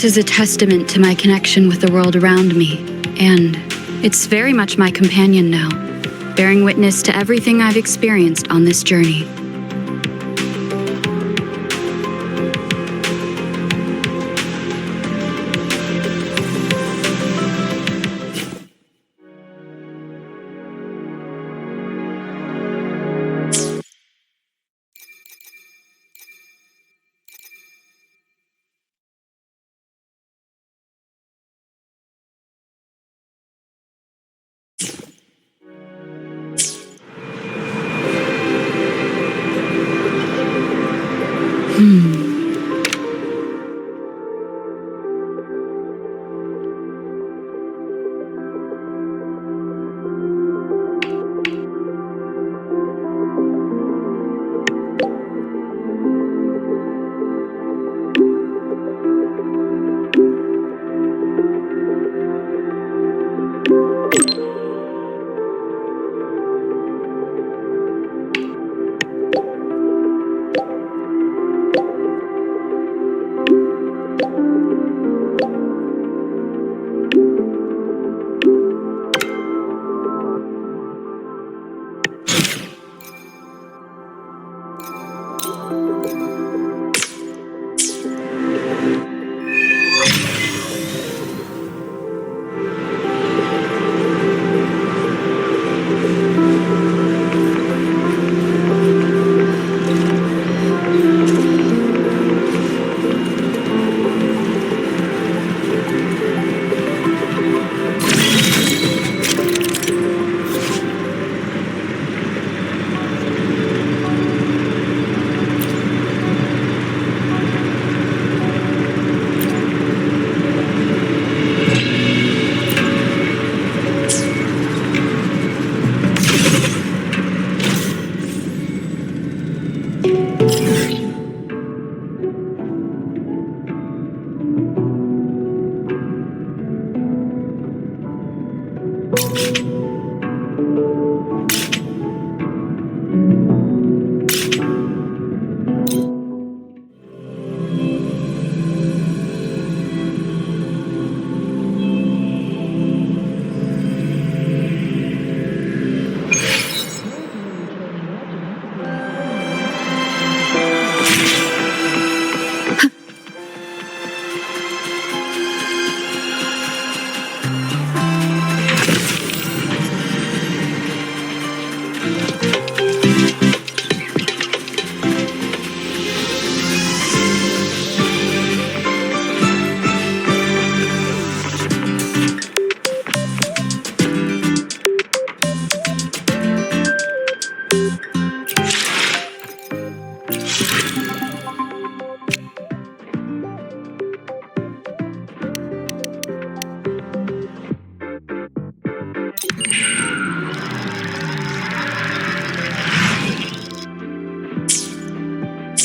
This is a testament to my connection with the world around me, and it's very much my companion now, bearing witness to everything I've experienced on this journey.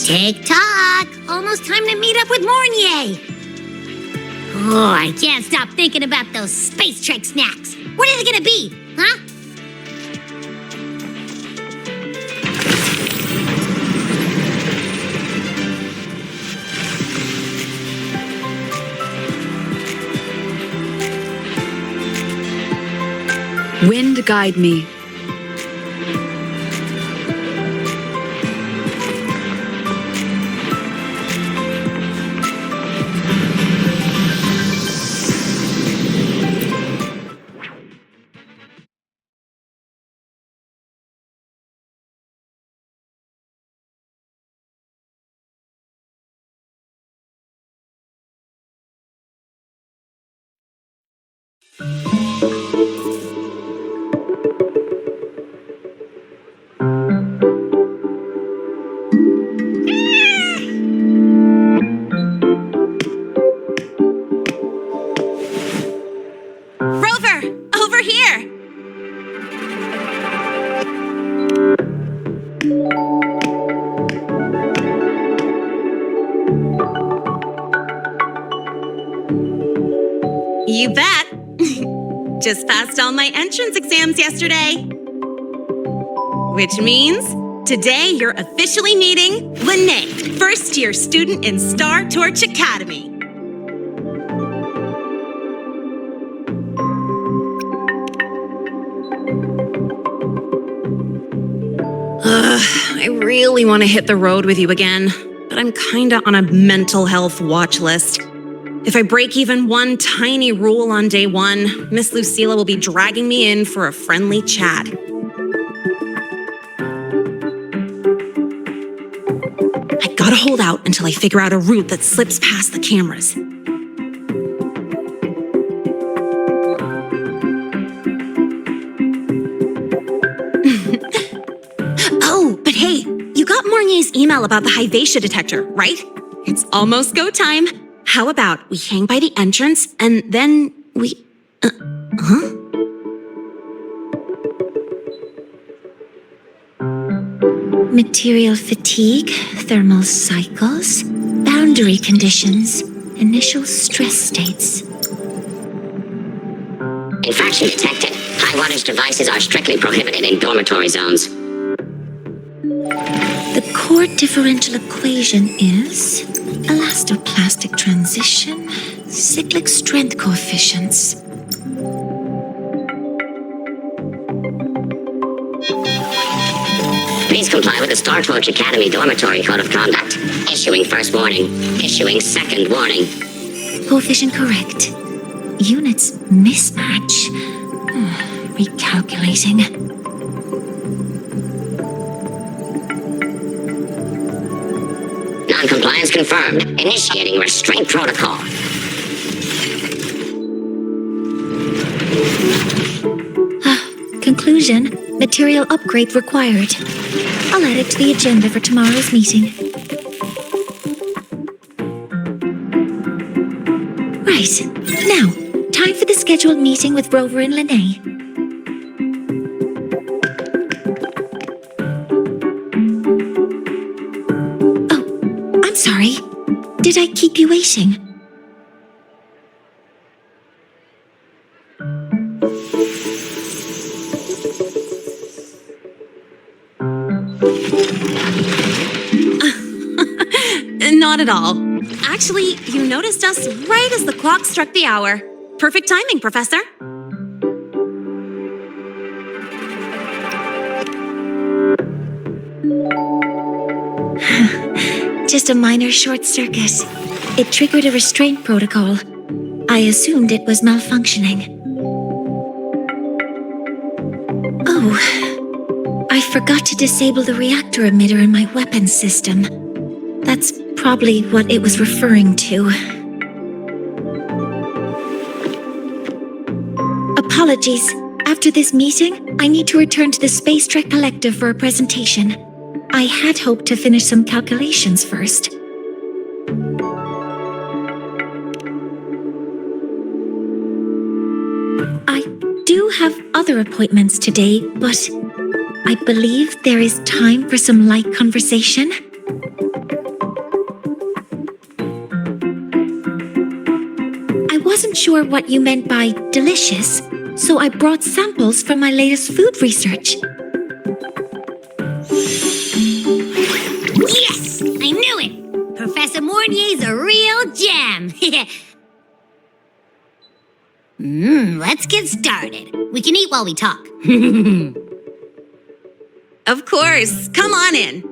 Tick-tock! Almost time to meet up with Mornye! Oh, I can't stop thinking about those space trek snacks. What are they gonna be, huh? Wind guide me. You bet. Just passed all my entrance exams yesterday. Which means today you're officially meeting Lene, first-year student in Star Torch Academy. I really want to hit the road with you again, but I'm kinda on a mental health watch list. If I break even one tiny rule on day one, Miss Lucila will be dragging me in for a friendly chat. I gotta hold out until I figure out a route that slips past the cameras. Oh, but hey, you got Mornye's email about the Hivatia detector, right? It's almost go time. How about we hang by the entrance and then we... Material fatigue, thermal cycles, boundary conditions, initial stress states. Infraction detected. High wattage devices are strictly prohibited in dormitory zones. The core differential equation is elastoplastic transition, cyclic strength coefficients. Please comply with the Star Torch Academy Dormitory Code of Conduct. Issuing first warning. Issuing second warning. Coefficient correct. Units mismatch. Recalculating. Non-compliance confirmed. Initiating restraint protocol. Conclusion, material upgrade required. I'll add it to the agenda for tomorrow's meeting. Right, now, time for the scheduled meeting with Rover and Lene. Oh, I'm sorry. Did I keep you waiting? Not at all. Actually, you noticed us right as the clock struck the hour. Perfect timing, Professor. Just a minor short circuit. It triggered a restraint protocol. I assumed it was malfunctioning. Oh, I forgot to disable the reactor emitter in my weapons system. That's probably what it was referring to. Apologies. After this meeting, I need to return to the Space Trek Collective for a presentation. I had hoped to finish some calculations first. I do have other appointments today, but I believe there is time for some light conversation. I wasn't sure what you meant by delicious, so I brought samples from my latest food research. Yes! I knew it! Professor Mornye's a real gem! Let's get started. We can eat while we talk. Of course. Come on in.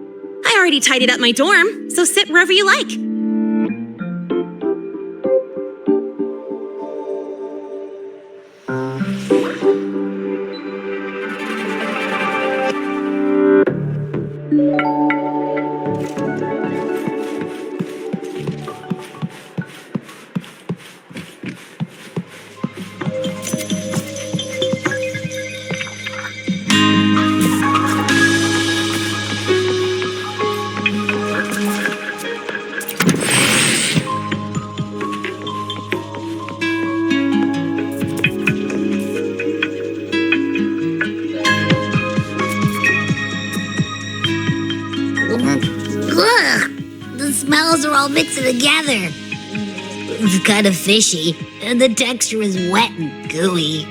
I already tidied up my dorm, so sit wherever you like. Ugh! The smells are all mixed together. It's kind of fishy, and the texture is wet and gooey.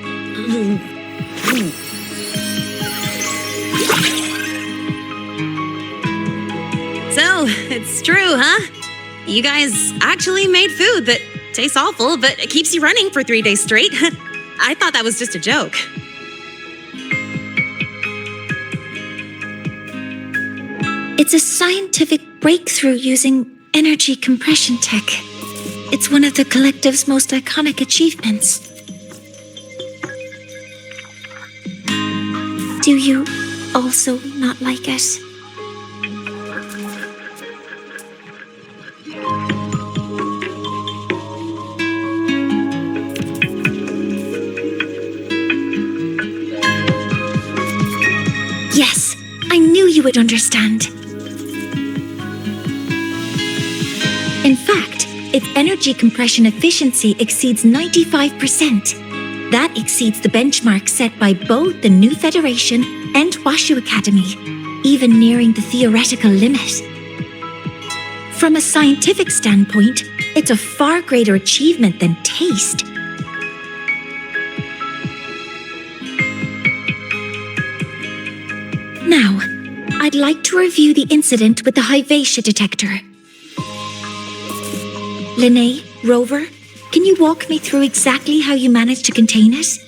So, it's true, huh? You guys actually made food that tastes awful, but it keeps you running for 3 days straight. I thought that was just a joke. It's a scientific breakthrough using energy compression tech. It's one of the collective's most iconic achievements. Do you also not like it? Yes, I knew you would understand. In fact, its energy compression efficiency exceeds 95%. That exceeds the benchmark set by both the New Federation and Washu Academy, even nearing the theoretical limit. From a scientific standpoint, it's a far greater achievement than taste. Now, I'd like to review the incident with the Hyvatia detector. Linnae, Rover, can you walk me through exactly how you managed to contain it?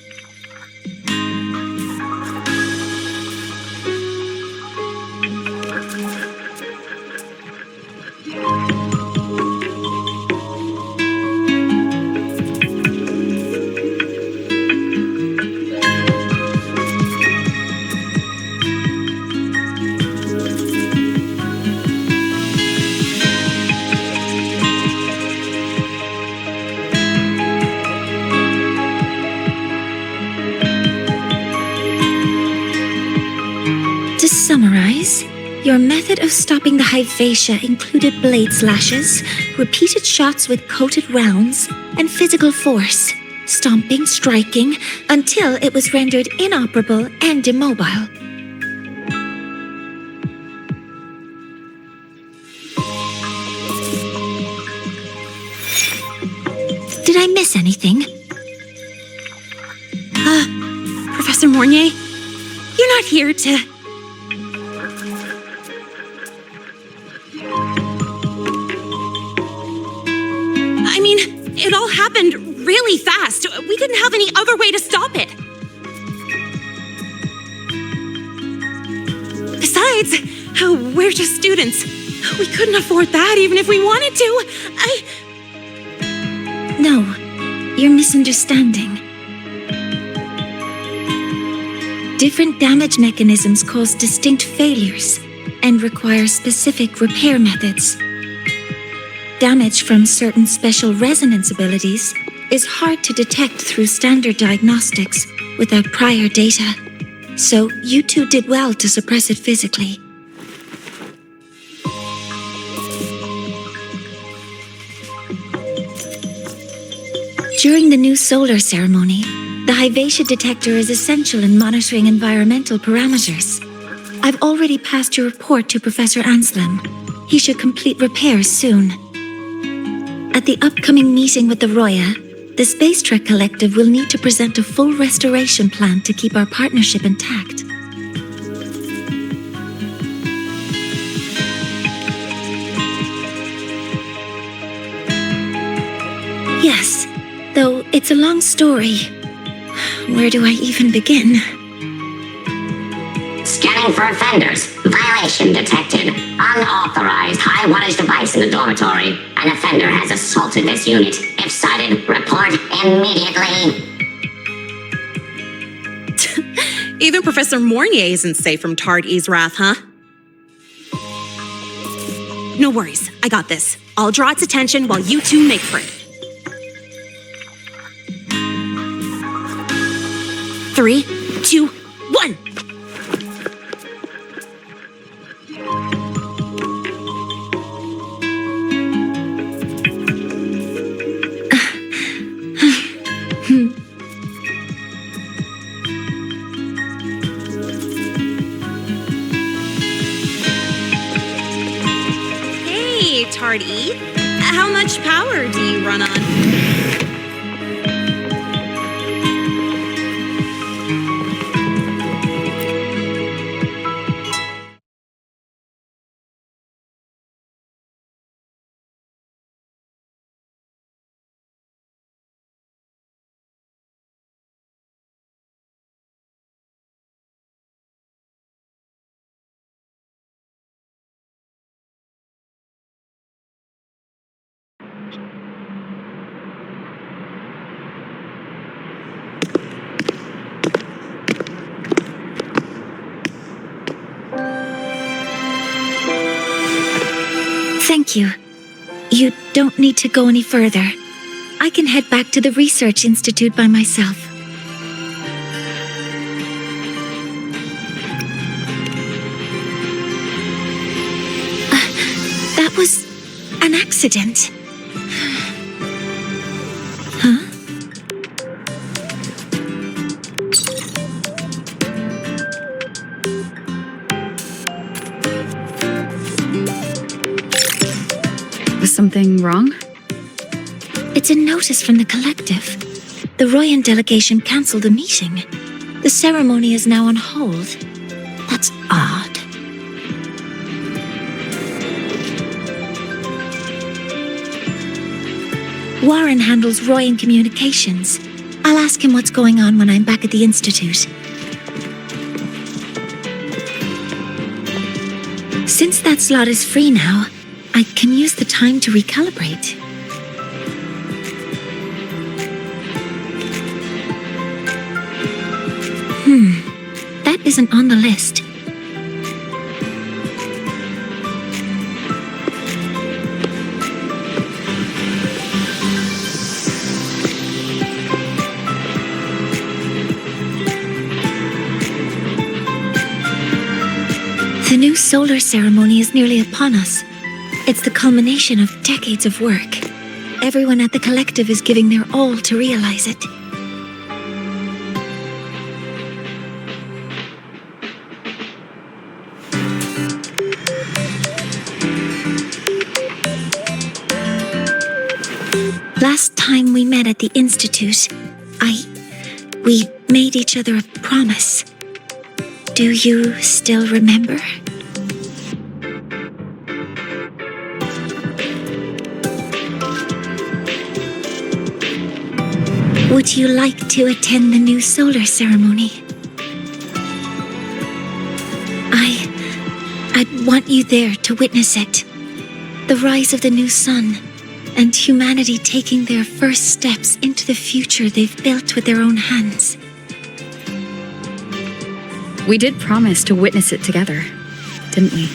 To summarize, your method of stopping the Hyvatia included blade slashes, repeated shots with coated rounds, and physical force, stomping, striking, until it was rendered inoperable and immobile. Did I miss anything? Professor Mornye, you're not here to... I mean, it all happened really fast. We didn't have any other way to stop it. Besides, we're just students. We couldn't afford that even if we wanted to. No, you're misunderstanding. Different damage mechanisms cause distinct failures and require specific repair methods. Damage from certain special resonance abilities is hard to detect through standard diagnostics without prior data, so you two did well to suppress it physically. During the new solar ceremony, the Hyvatia detector is essential in monitoring environmental parameters. I've already passed your report to Professor Anselm. He should complete repairs soon. At the upcoming meeting with the Roya, the Space Trek Collective will need to present a full restoration plan to keep our partnership intact. Yes, though it's a long story. Where do I even begin? Scanning for offenders. Violation detected. Unauthorized high wattage device in the dormitory. An offender has assaulted this unit. If sighted, report immediately. Even Professor Mornye isn't safe from Tard E's wrath, huh? No worries, I got this. I'll draw its attention while you two make for it. 3, 2, 1! Hey, Tard E. How much power do you run on? Thank you. You don't need to go any further. I can head back to the Research Institute by myself. That was an accident. Huh? Was something wrong? It's a notice from the collective. The Royan delegation cancelled the meeting. The ceremony is now on hold. That's odd. Warren handles Royan communications. I'll ask him what's going on when I'm back at the Institute. Since that slot is free now, I can use the time to recalibrate. That isn't on the list. The new solar ceremony is nearly upon us. It's the culmination of decades of work. Everyone at the collective is giving their all to realize it. Last time we met at the Institute, we made each other a promise. Do you still remember? Would you like to attend the new solar ceremony? I'd want you there to witness it. The rise of the new sun, and humanity taking their first steps into the future they've built with their own hands. We did promise to witness it together, didn't we?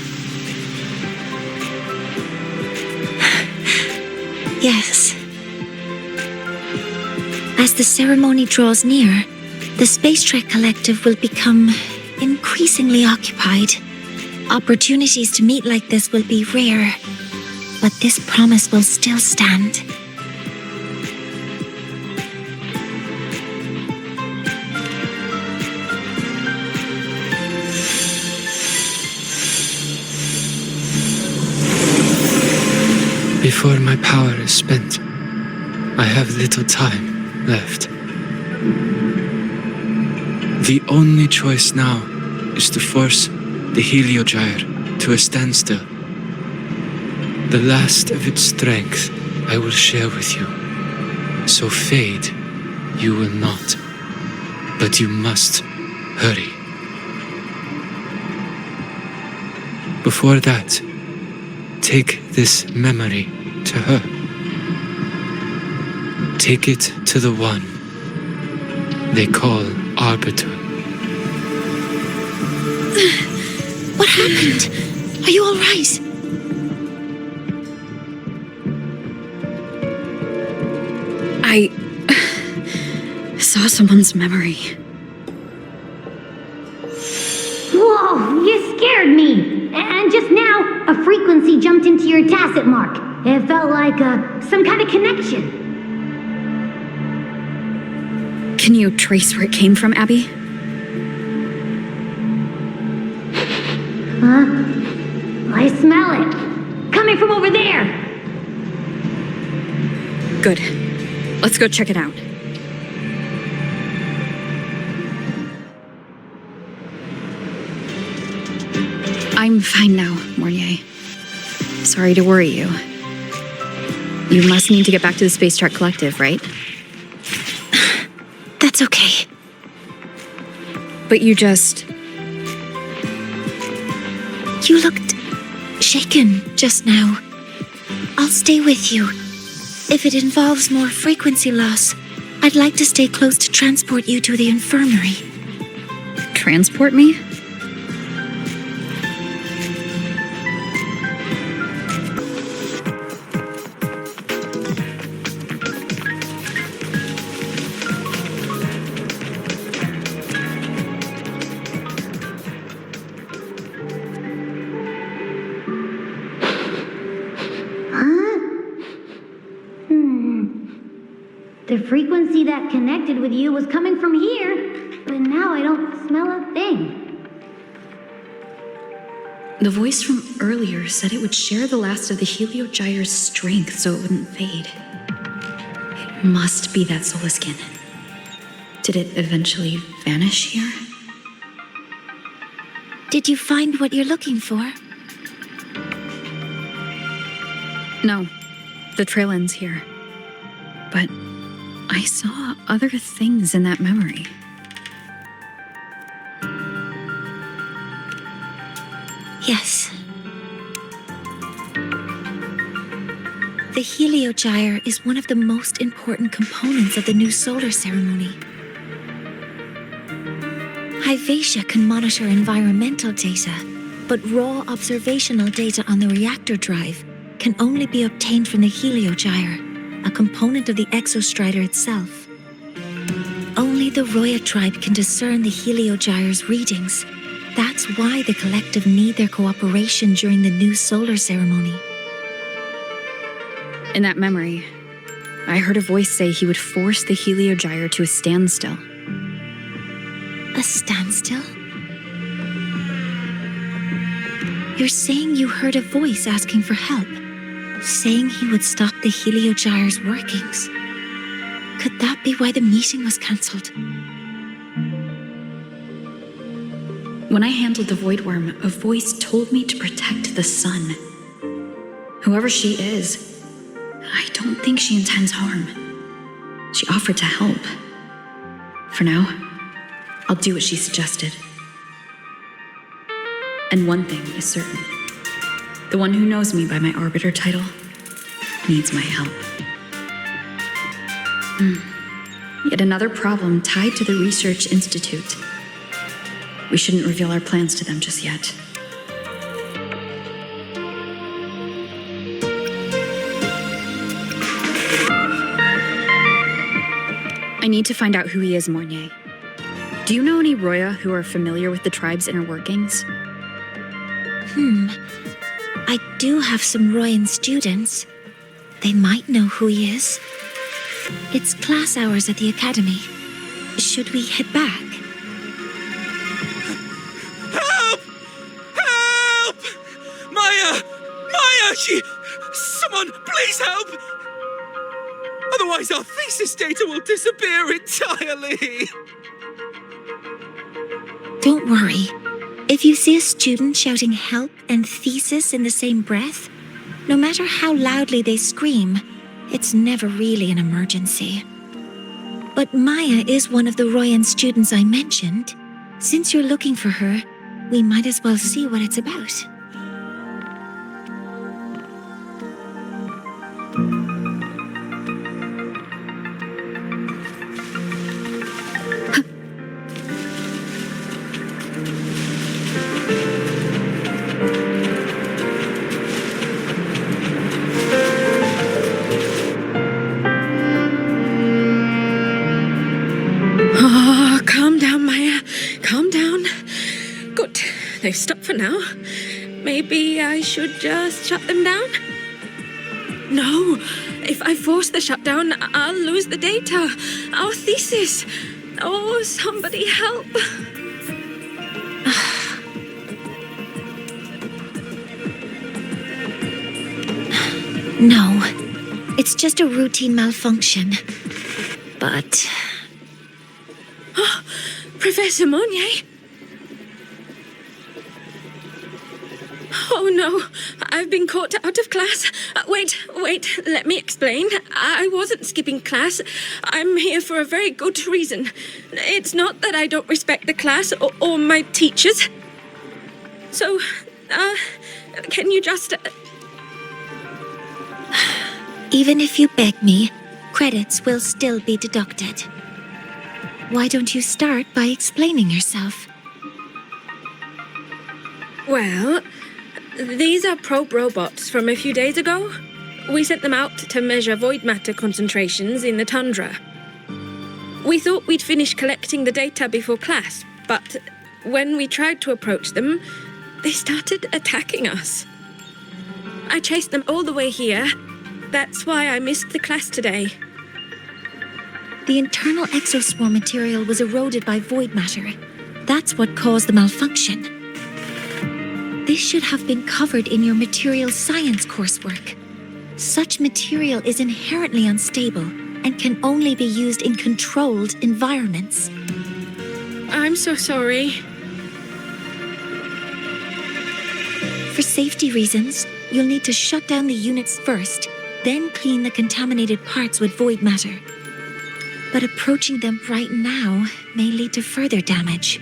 Yes. As the ceremony draws near, the Space Trek Collective will become increasingly occupied. Opportunities to meet like this will be rare, but this promise will still stand. Before my power is spent, I have little time left. The only choice now is to force the Heliogyre to a standstill. The last of its strength I will share with you. So fade you will not. But you must hurry. Before that, take this memory to her. Take it to the one they call Arbiter. What happened? Are you all right? I saw someone's memory. Whoa, you scared me. And just now, a frequency jumped into your tacit mark. It felt like some kind of connection. Can you trace where it came from, Abby? Huh? I smell it. Coming from over there. Good. Let's go check it out. I'm fine now, Mornye. Sorry to worry you. You must need to get back to the Space Trek Collective, right? That's okay. But you just... You looked shaken just now. I'll stay with you. If it involves more frequency loss, I'd like to stay close to transport you to the infirmary. Transport me? The frequency that connected with you was coming from here, but now I don't smell a thing. The voice from earlier said it would share the last of the Heliogyre's strength so it wouldn't fade. It must be that solar skin. Did it eventually vanish here? Did you find what you're looking for? No, the trail ends here. But I saw other things in that memory. Yes. The Heliogyre is one of the most important components of the new solar ceremony. Hyvatia can monitor environmental data, but raw observational data on the reactor drive can only be obtained from the Heliogyre, a component of the exostrider itself. Only the Roya tribe can discern the Heliogyre's readings. That's why the collective need their cooperation during the new solar ceremony. In that memory, I heard a voice say he would force the Heliogyre to a standstill. A standstill? You're saying you heard a voice asking for help, saying he would stop the Heliogyre's workings. Could that be why the meeting was cancelled? When I handled the Void Worm, a voice told me to protect the sun. Whoever she is, I don't think she intends harm. She offered to help. For now, I'll do what she suggested. And one thing is certain. The one who knows me by my Arbiter title needs my help. Yet another problem tied to the Research Institute. We shouldn't reveal our plans to them just yet. I need to find out who he is, Mornye. Do you know any Roya who are familiar with the tribe's inner workings? I do have some Royan students. They might know who he is. It's class hours at the Academy. Should we head back? Help! Help! Maya! Maya! Someone, please help! Otherwise our thesis data will disappear entirely! Don't worry. If you see a student shouting help and thesis in the same breath, no matter how loudly they scream, it's never really an emergency. But Maya is one of the Royan students I mentioned. Since you're looking for her, we might as well see what it's about. Calm down, Maya. Calm down. Good. They've stopped for now. Maybe I should just shut them down? No. If I force the shutdown, I'll lose the data. Our thesis. Oh, somebody help. No, it's just a routine malfunction. But... Professor Mornye? Oh no, I've been caught out of class. Wait, let me explain. I wasn't skipping class. I'm here for a very good reason. It's not that I don't respect the class or my teachers. So, can you just... Even if you beg me, credits will still be deducted. Why don't you start by explaining yourself? Well, these are probe robots from a few days ago. We sent them out to measure void matter concentrations in the tundra. We thought we'd finish collecting the data before class, but when we tried to approach them, they started attacking us. I chased them all the way here. That's why I missed the class today. The internal exoswarm material was eroded by void matter. That's what caused the malfunction. This should have been covered in your material science coursework. Such material is inherently unstable and can only be used in controlled environments. I'm so sorry. For safety reasons, you'll need to shut down the units first, then clean the contaminated parts with void matter. But approaching them right now may lead to further damage.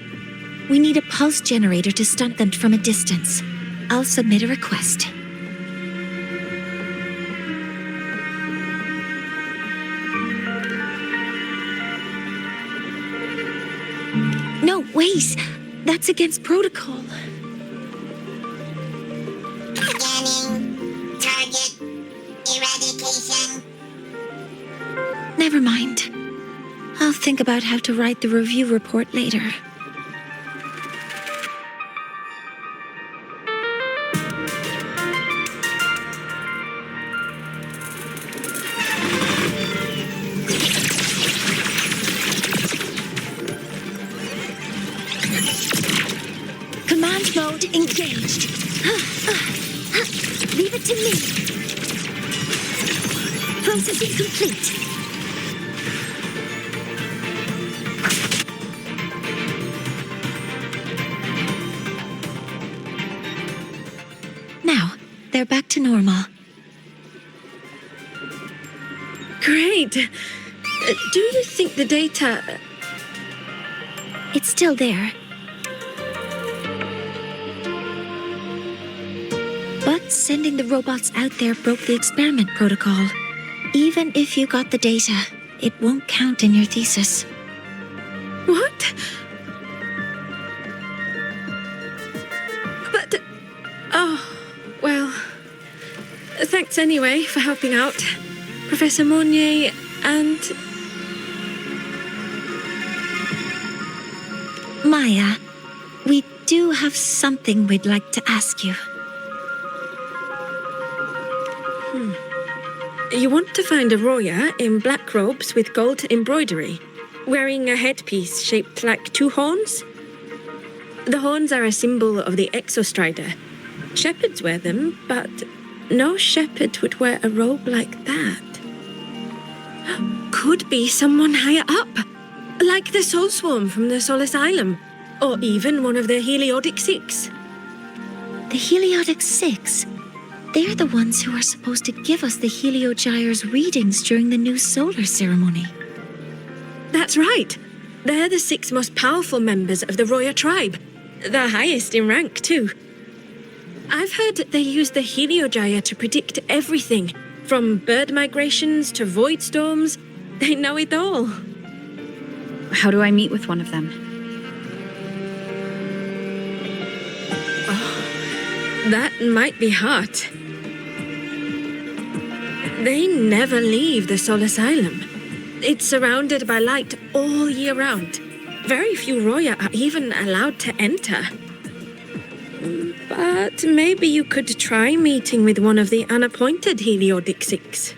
We need a pulse generator to stun them from a distance. I'll submit a request. No, wait! That's against protocol. Scanning. Target. Eradication. Never mind. I'll think about how to write the review report later. Command mode engaged. Leave it to me. Processing complete. Now, they're back to normal. Great. Do you think the data... It's still there. But sending the robots out there broke the experiment protocol. Even if you got the data, it won't count in your thesis. What? But... Oh, well... Thanks anyway for helping out, Professor Mornye and... Maya, we do have something we'd like to ask you. You want to find a Roya in black robes with gold embroidery, wearing a headpiece shaped like two horns? The horns are a symbol of the exostrider. Shepherds wear them, but no shepherd would wear a robe like that. Could be someone higher up, like the Soul Swarm from the Sol Asylum, or even one of the Heliodic Six. The Heliodic Six? They're the ones who are supposed to give us the Heliogyre's readings during the new solar ceremony. That's right. They're the 6 most powerful members of the Roya tribe. The highest in rank, too. I've heard they use the Heliogyre to predict everything, from bird migrations to void storms. They know it all. How do I meet with one of them? That might be hard. They never leave the Sol Asylum. It's surrounded by light all year round. Very few Roya are even allowed to enter. But maybe you could try meeting with one of the unappointed Heliodic Six.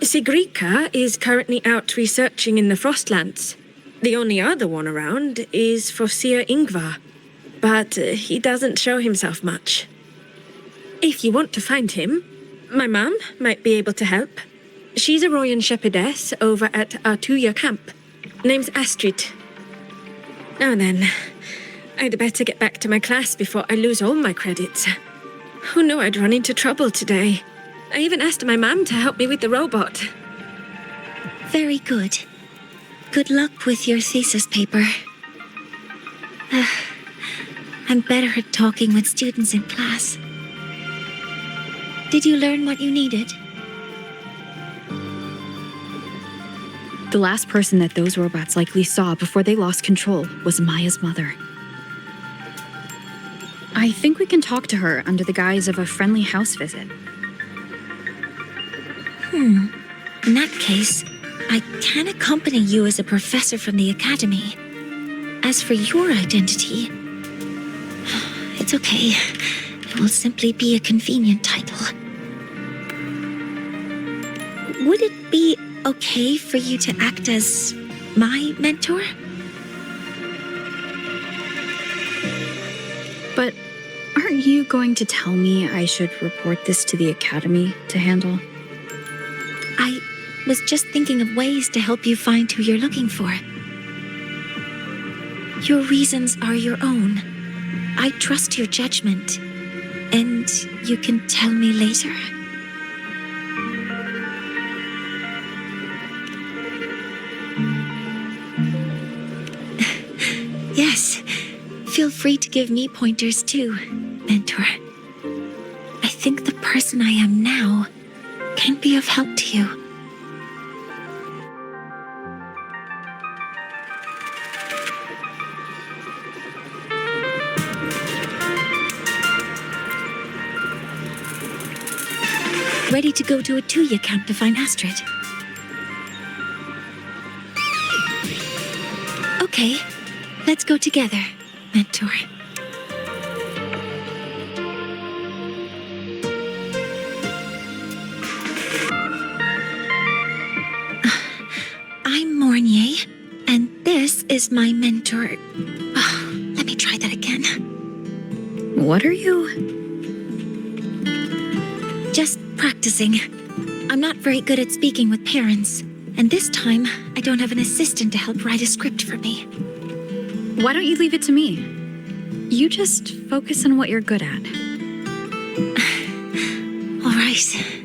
Sigrika is currently out researching in the Frostlands. The only other one around is Foseer Ingvar, but he doesn't show himself much. If you want to find him, my mum might be able to help. She's a Royan shepherdess over at Artuya camp. Name's Astrid. Now then, I'd better get back to my class before I lose all my credits. Who knew I'd run into trouble today? I even asked my mum to help me with the robot. Very good. Good luck with your thesis paper. I'm better at talking with students in class. Did you learn what you needed? The last person that those robots likely saw before they lost control was Maya's mother. I think we can talk to her under the guise of a friendly house visit. In that case, I can accompany you as a professor from the Academy. As for your identity, it's okay. It will simply be a convenient title. Would it be okay for you to act as my mentor? But aren't you going to tell me I should report this to the Academy to handle? I was just thinking of ways to help you find who you're looking for. Your reasons are your own. I trust your judgment, and you can tell me later. Yes, feel free to give me pointers too, mentor. I think the person I am now can be of help to you. Ready to go to a Tuya camp to find Astrid? Okay, let's go together, mentor. I'm Mornye, and this is my mentor. Let me try that again. What are you? Just practicing. I'm not very good at speaking with parents, and this time I don't have an assistant to help write a script for me. Why don't you leave it to me? You just focus on what you're good at. All right.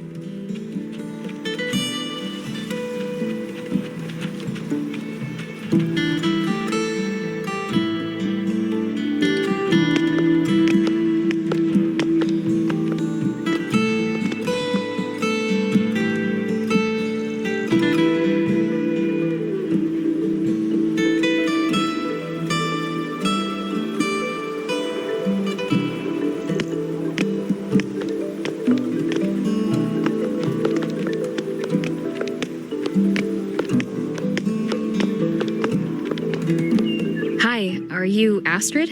Hi, are you Astrid?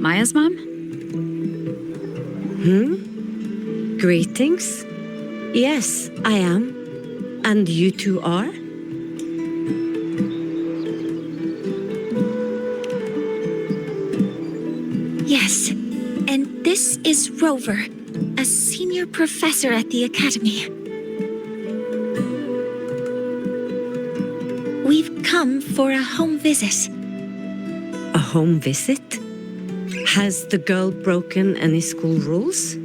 Maya's mom? Greetings. Yes, I am. And you two are? Yes, and this is Rover, a senior professor at the Academy. We've come for a home visit. A home visit? Has the girl broken any school rules?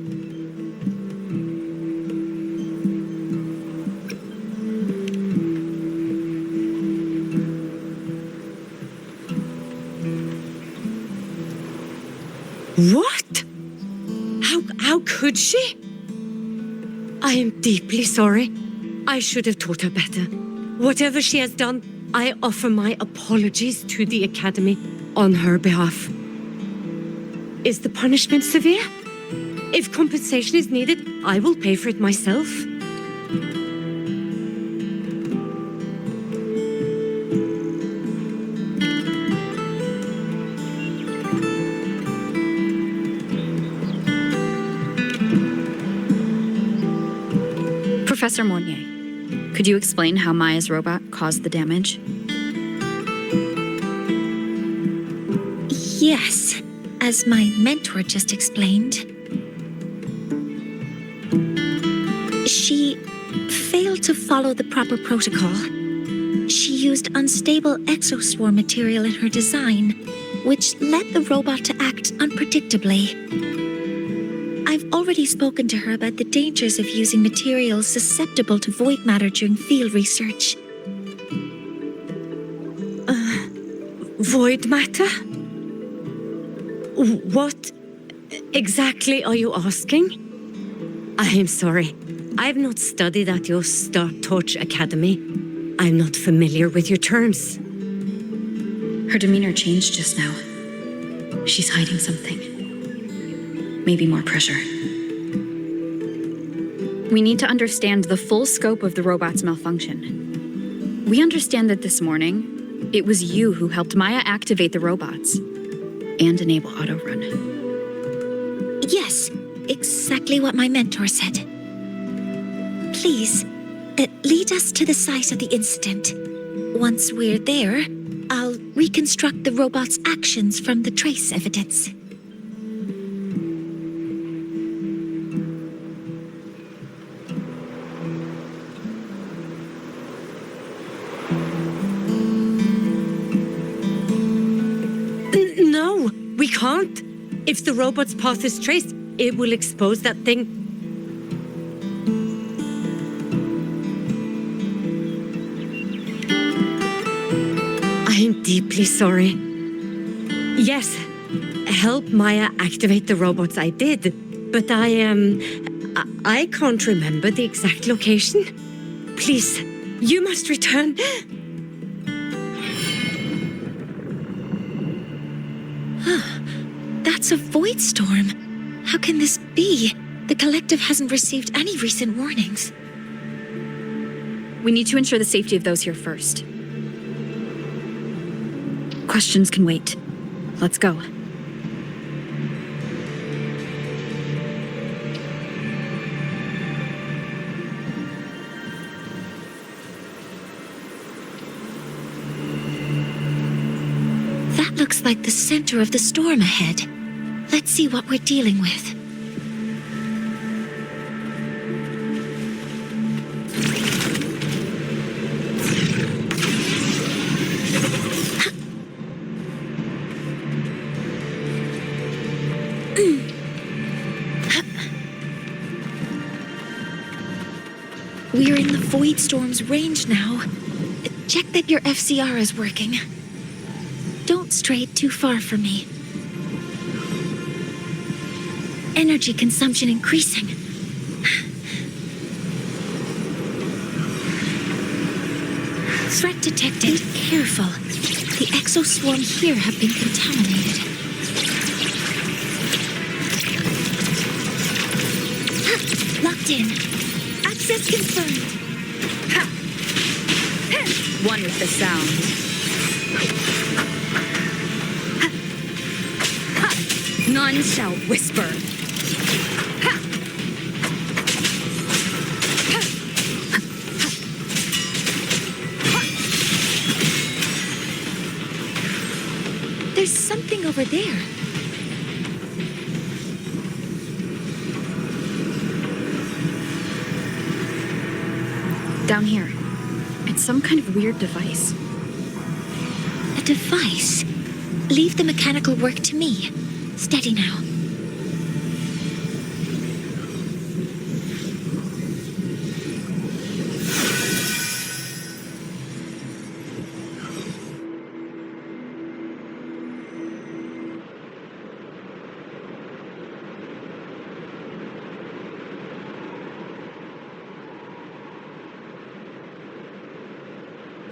What? How could she? I am deeply sorry. I should have taught her better. Whatever she has done, I offer my apologies to the Academy on her behalf. Is the punishment severe? If compensation is needed, I will pay for it myself. Professor Mornye, could you explain how Maya's robot caused the damage? Yes, as my mentor just explained. She failed to follow the proper protocol. She used unstable exoswarm material in her design, which led the robot to act unpredictably. I've already spoken to her about the dangers of using materials susceptible to void matter during field research. Void matter? What exactly are you asking? I am sorry. I have not studied at your Start Torch Academy. I'm not familiar with your terms. Her demeanor changed just now. She's hiding something. Maybe more pressure. We need to understand the full scope of the robot's malfunction. We understand that this morning, it was you who helped Maya activate the robots and enable auto-run. Yes, exactly what my mentor said. Please, Lead us to the site of the incident. Once we're there, I'll reconstruct the robot's actions from the trace evidence. No, we can't. If the robot's path is traced, it will expose that thing. I'm deeply sorry. Yes, help Maya activate the robots I did, but I can't remember the exact location. Please, you must return. That's a void storm. How can this be? The collective hasn't received any recent warnings. We need to ensure the safety of those here first. Questions can wait. Let's go. That looks like the center of the storm ahead. Let's see what we're dealing with. We're in the void storm's range now. Check that your FCR is working. Don't stray too far from me. Energy consumption increasing. Threat detected. Be careful. The exoswarm here have been contaminated. Locked in. Access confirmed. One with the sound. None shall whisper. There's something over there. Down here. It's some kind of weird device. A device? Leave the mechanical work to me. Steady now.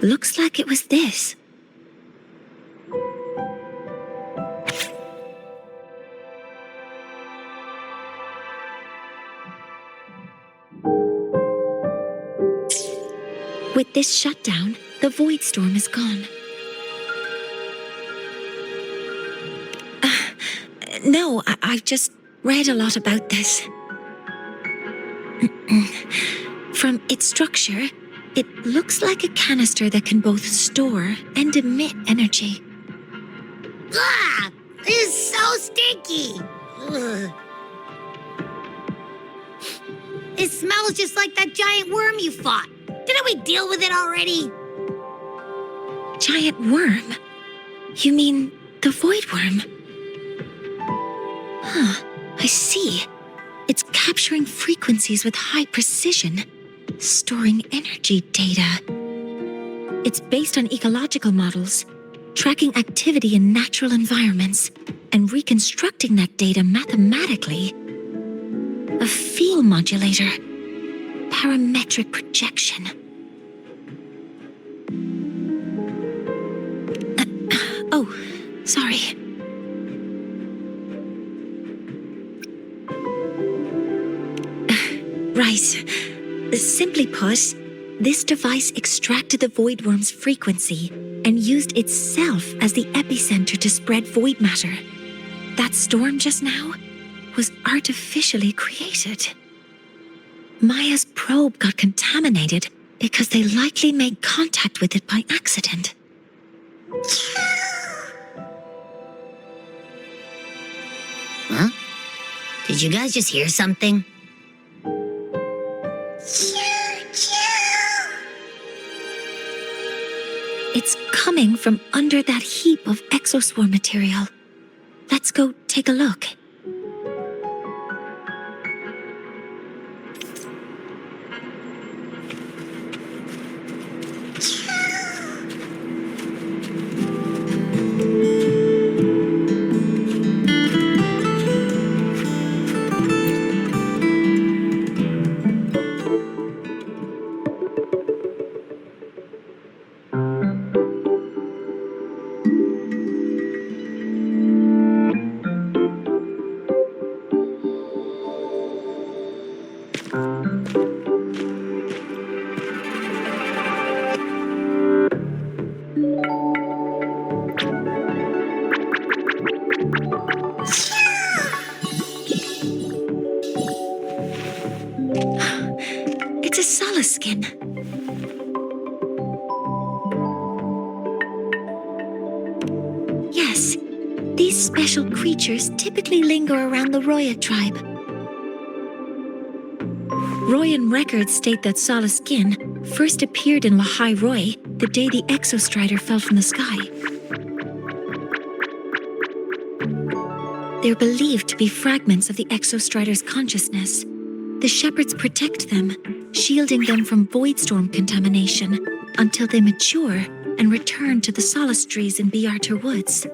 Looks like it was this. With this shutdown, the void storm is gone. No, I've just read a lot about this. From its structure, it looks like a canister that can both store and emit energy. Ah! This is so stinky! Ugh. It smells just like that giant worm you fought. Didn't we deal with it already? Giant worm? You mean the void worm? Huh, I see. It's capturing frequencies with high precision, storing energy data. It's based on ecological models, tracking activity in natural environments, and reconstructing that data mathematically. A field modulator. Parametric projection. Oh, sorry. Right. Simply put, this device extracted the void worm's frequency and used itself as the epicenter to spread void matter. That storm just now was artificially created. Maya's probe got contaminated because they likely made contact with it by accident. Huh? Did you guys just hear something? It's coming from under that heap of exoswarm material. Let's go take a look. It's a Solaskin. Yes, these special creatures typically linger around the Roya tribe. Royan records state that Solaskin first appeared in Lahai-Roi the day the Exostrider fell from the sky. They're believed to be fragments of the Exostrider's consciousness. The shepherds protect them, shielding them from voidstorm contamination until they mature and return to the solace trees in Biarter Woods.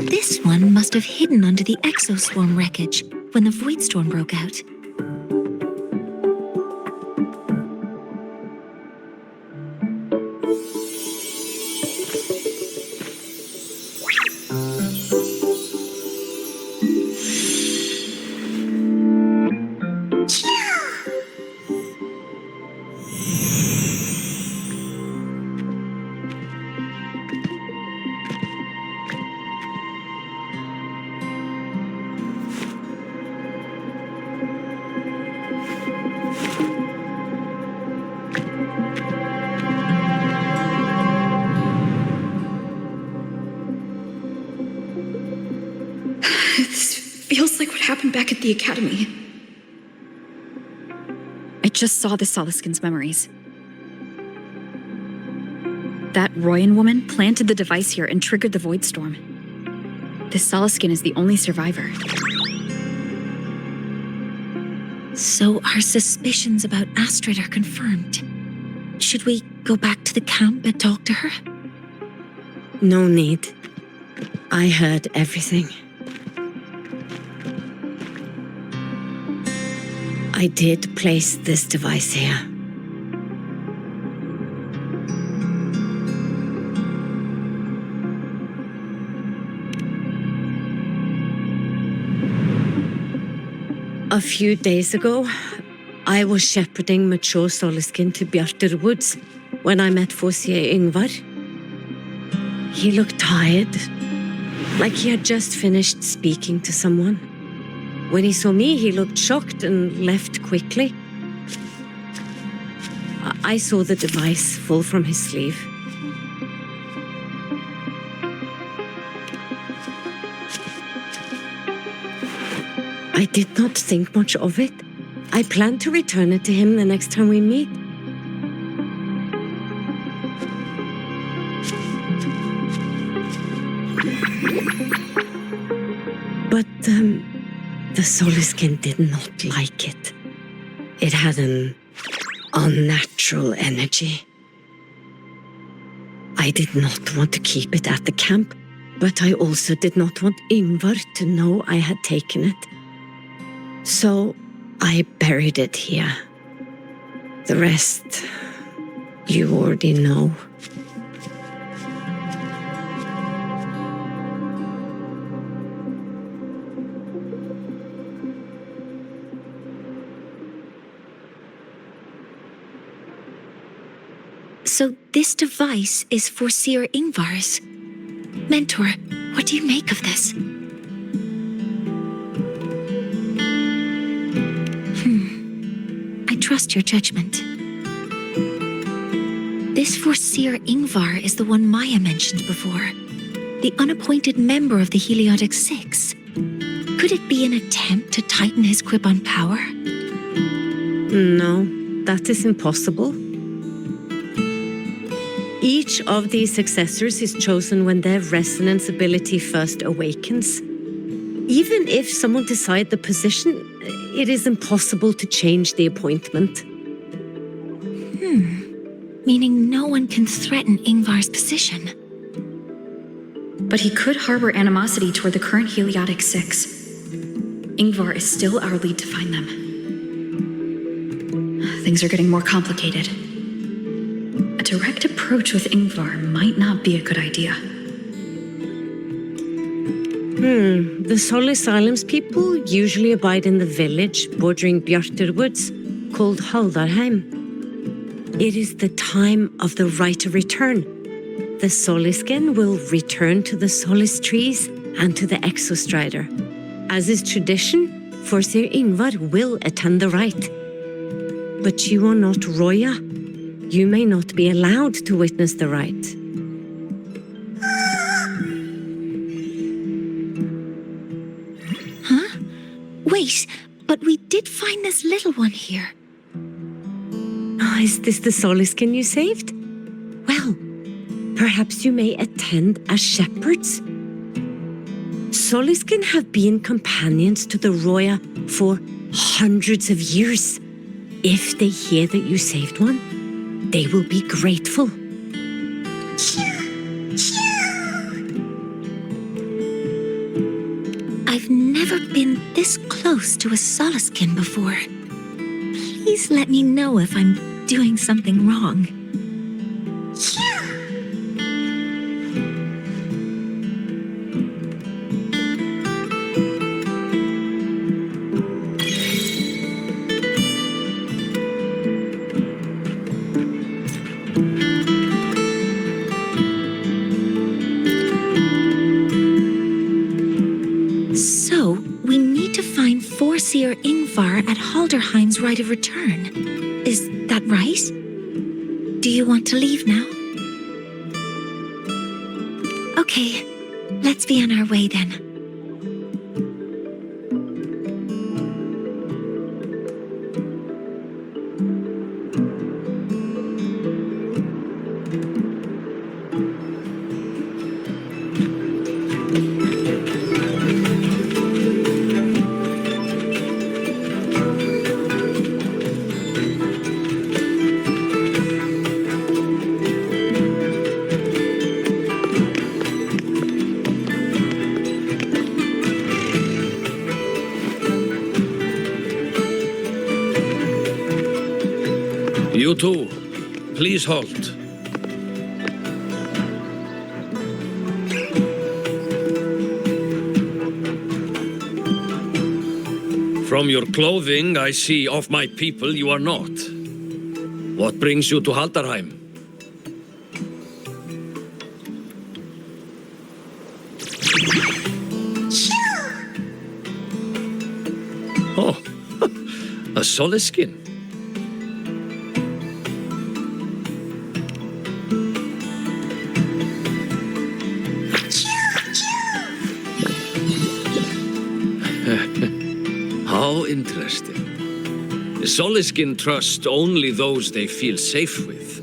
This one must have hidden under the exoswarm wreckage when the voidstorm broke out. Feels like what happened back at the Academy. I just saw the Solaskin's memories. That Royan woman planted the device here and triggered the Voidstorm. This Solaskin is the only survivor. So our suspicions about Astrid are confirmed. Should we go back to the camp and talk to her? No need. I heard everything. I did place this device here. A few days ago, I was shepherding mature Solaskin to Biarter Woods when I met Fossier Ingvar. He looked tired, like he had just finished speaking to someone. When he saw me, he looked shocked and left quickly. I saw the device fall from his sleeve. I did not think much of it. I plan to return it to him the next time we meet. But, the Solaskin did not like it. It had an unnatural energy. I did not want to keep it at the camp, but I also did not want Ingvar to know I had taken it. So I buried it here. The rest, you already know. So this device is for Seer Ingvar's. Mentor, What do you make of this? I trust your judgment. This foreseer Ingvar is the one Maya mentioned before. The unappointed member of the Heliotic Six. Could it be an attempt to tighten his grip on power? No, that is impossible. Each of these successors is chosen when their resonance ability first awakens. Even if someone decides the position, it is impossible to change the appointment. Meaning no one can threaten Ingvar's position. But he could harbor animosity toward the current Heliotic Six. Ingvar is still our lead to find them. Things are getting more complicated. A direct approach with Ingvar might not be a good idea. The Solis Islands people usually abide in the village bordering Bjarturwoods called Haldarheim. It is the time of the right of return. The Solisken will return to the Solis trees and to the Exostrider. As is tradition, Foreseer Ingvar will attend the rite. But you are not Roya. You may not be allowed to witness the rite. Wait, but we did find this little one here. Oh, is this the Solisken you saved? Well, perhaps you may attend as shepherds. Solisken have been companions to the Roya for hundreds of years. If they hear that you saved one, they will be grateful. I've never been this close to a Solisken before. Please let me know if I'm doing something wrong. So, we need to find Foreseer Ingvar at Halderheim's Rite of Return. Is that right? Do you want to leave now? Okay, let's be on our way then. You too. Please halt. From your clothing, I see of my people you are not. What brings you to Haldarheim? Oh, a Solisken. How interesting. The Solisken trust only those they feel safe with.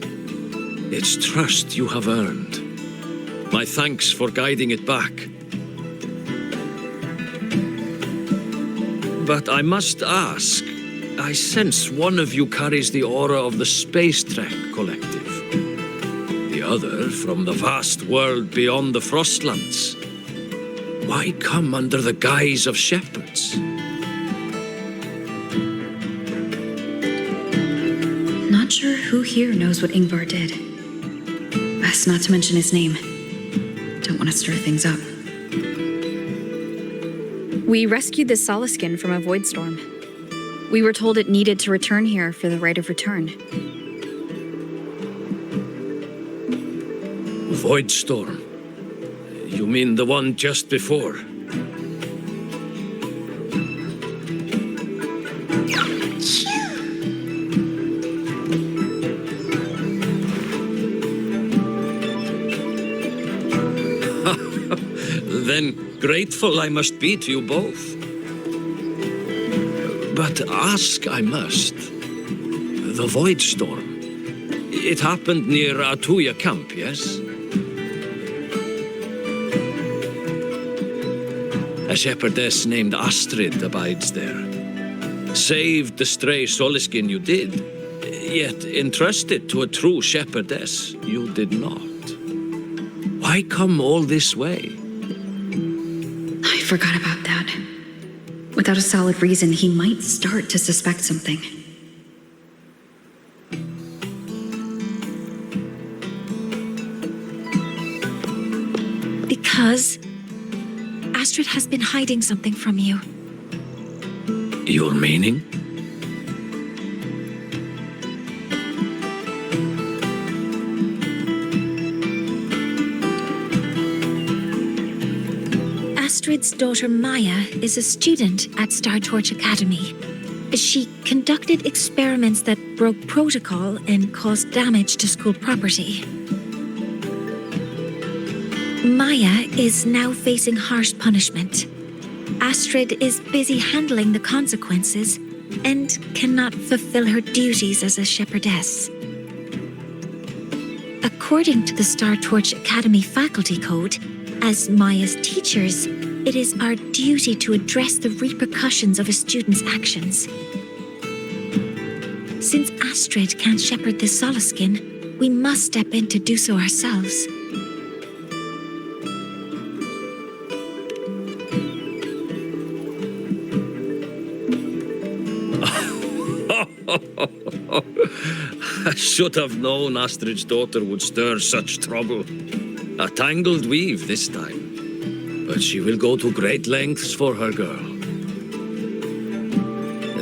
It's trust you have earned. My thanks for guiding it back. But I must ask, I sense one of you carries the aura of the Space Trek Collective. The other from the vast world beyond the Frostlands. Why come under the guise of shepherds? Not sure who here knows what Ingvar did. Best not to mention his name. Don't want to stir things up. We rescued the Solisken from a void storm. We were told it needed to return here for the Rite of Return. Void storm. You mean the one just before? Then grateful I must be to you both. But ask I must. The Void Storm. It happened near Atuya camp, yes? A shepherdess named Astrid abides there. Saved the stray Soliskin you did, yet entrusted to a true shepherdess you did not. Why come all this way? I forgot about that. Without a solid reason, he might start to suspect something. Because Astrid has been hiding something from you. Your meaning? Astrid's daughter Maya is a student at Startorch Academy. She conducted experiments that broke protocol and caused damage to school property. Maya is now facing harsh punishment. Astrid is busy handling the consequences and cannot fulfill her duties as a shepherdess. According to the Startorch Academy faculty code, as Maya's teachers, it is our duty to address the repercussions of a student's actions. Since Astrid can't shepherd the Soliskin, we must step in to do so ourselves. I should have known Astrid's daughter would stir such trouble. A tangled weave this time. But she will go to great lengths for her girl.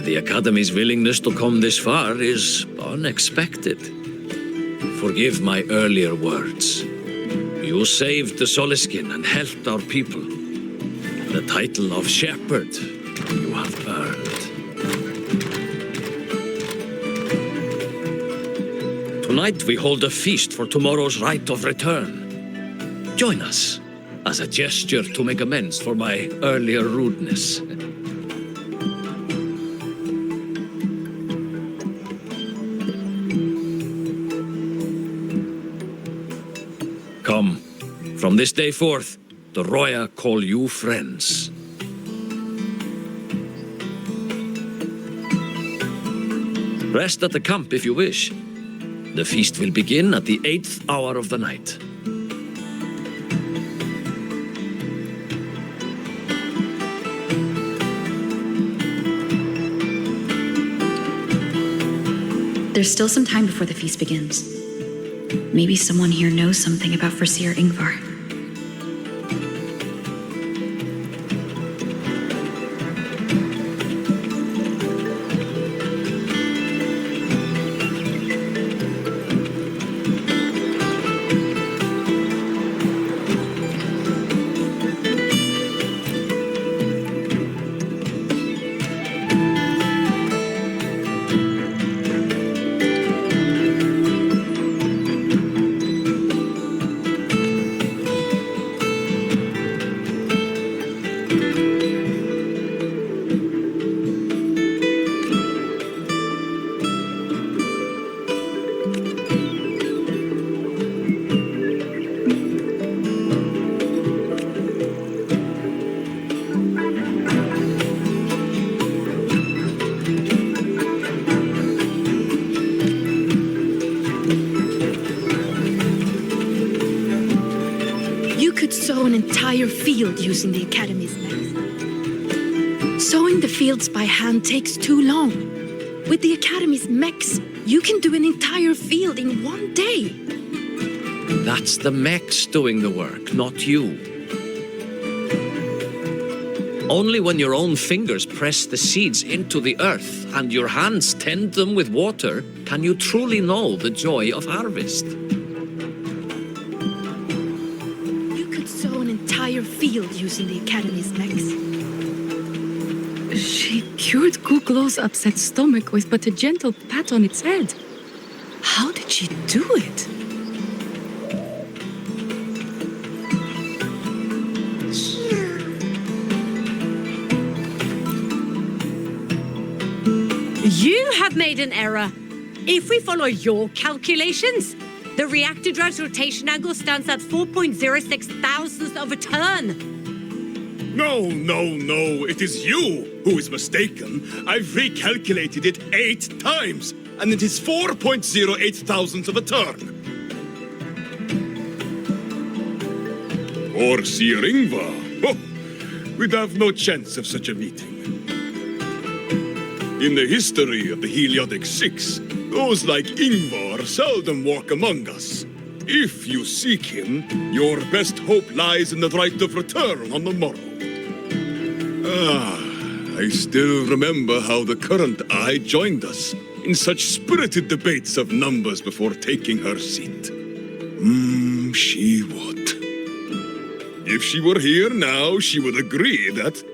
The Academy's willingness to come this far is unexpected. Forgive my earlier words. You saved the Soliskin and helped our people. The title of shepherd you have earned. Tonight we hold a feast for tomorrow's rite of return. Join us as a gesture to make amends for my earlier rudeness. Come, from this day forth, the Roya call you friends. Rest at the camp if you wish. The feast will begin at the 8th hour of the night. There's still some time before the feast begins. Maybe someone here knows something about Foreseer Ingvar. Field using the Academy's mechs. Sowing the fields by hand takes too long. With the Academy's mechs, you can do an entire field in one day. That's the mechs doing the work, not you. Only when your own fingers press the seeds into the earth and your hands tend them with water can you truly know the joy of harvest. You could sow an field using the Academy's mechs. She cured Kuklow's upset stomach with but a gentle pat on its head. How did she do it? You have made an error. If we follow your calculations, the reactor drive's rotation angle stands at 4.06 thousandths of a turn. No. It is you who is mistaken. I've recalculated it 8 times, and it is 4.08 thousandths of a turn. Or Sir Ingvar. Oh, we'd have no chance of such a meeting. In the history of the Heliodic Six, those like Ingvar seldom walk among us. If you seek him, your best hope lies in the right of return on the morrow. I still remember how the current eye joined us in such spirited debates of numbers before taking her seat. She would. If she were here now, she would agree that...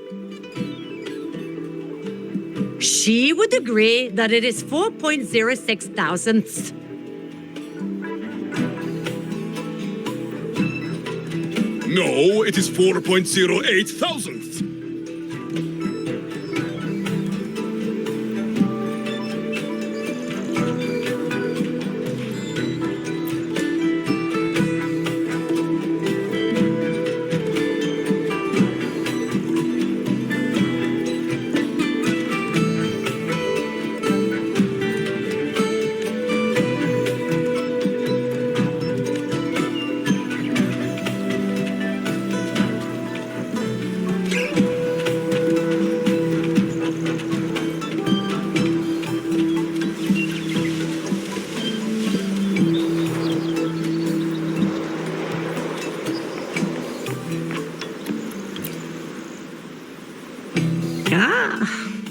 She would agree that it is 4.06 thousandths. No, it is 4.08 thousandths.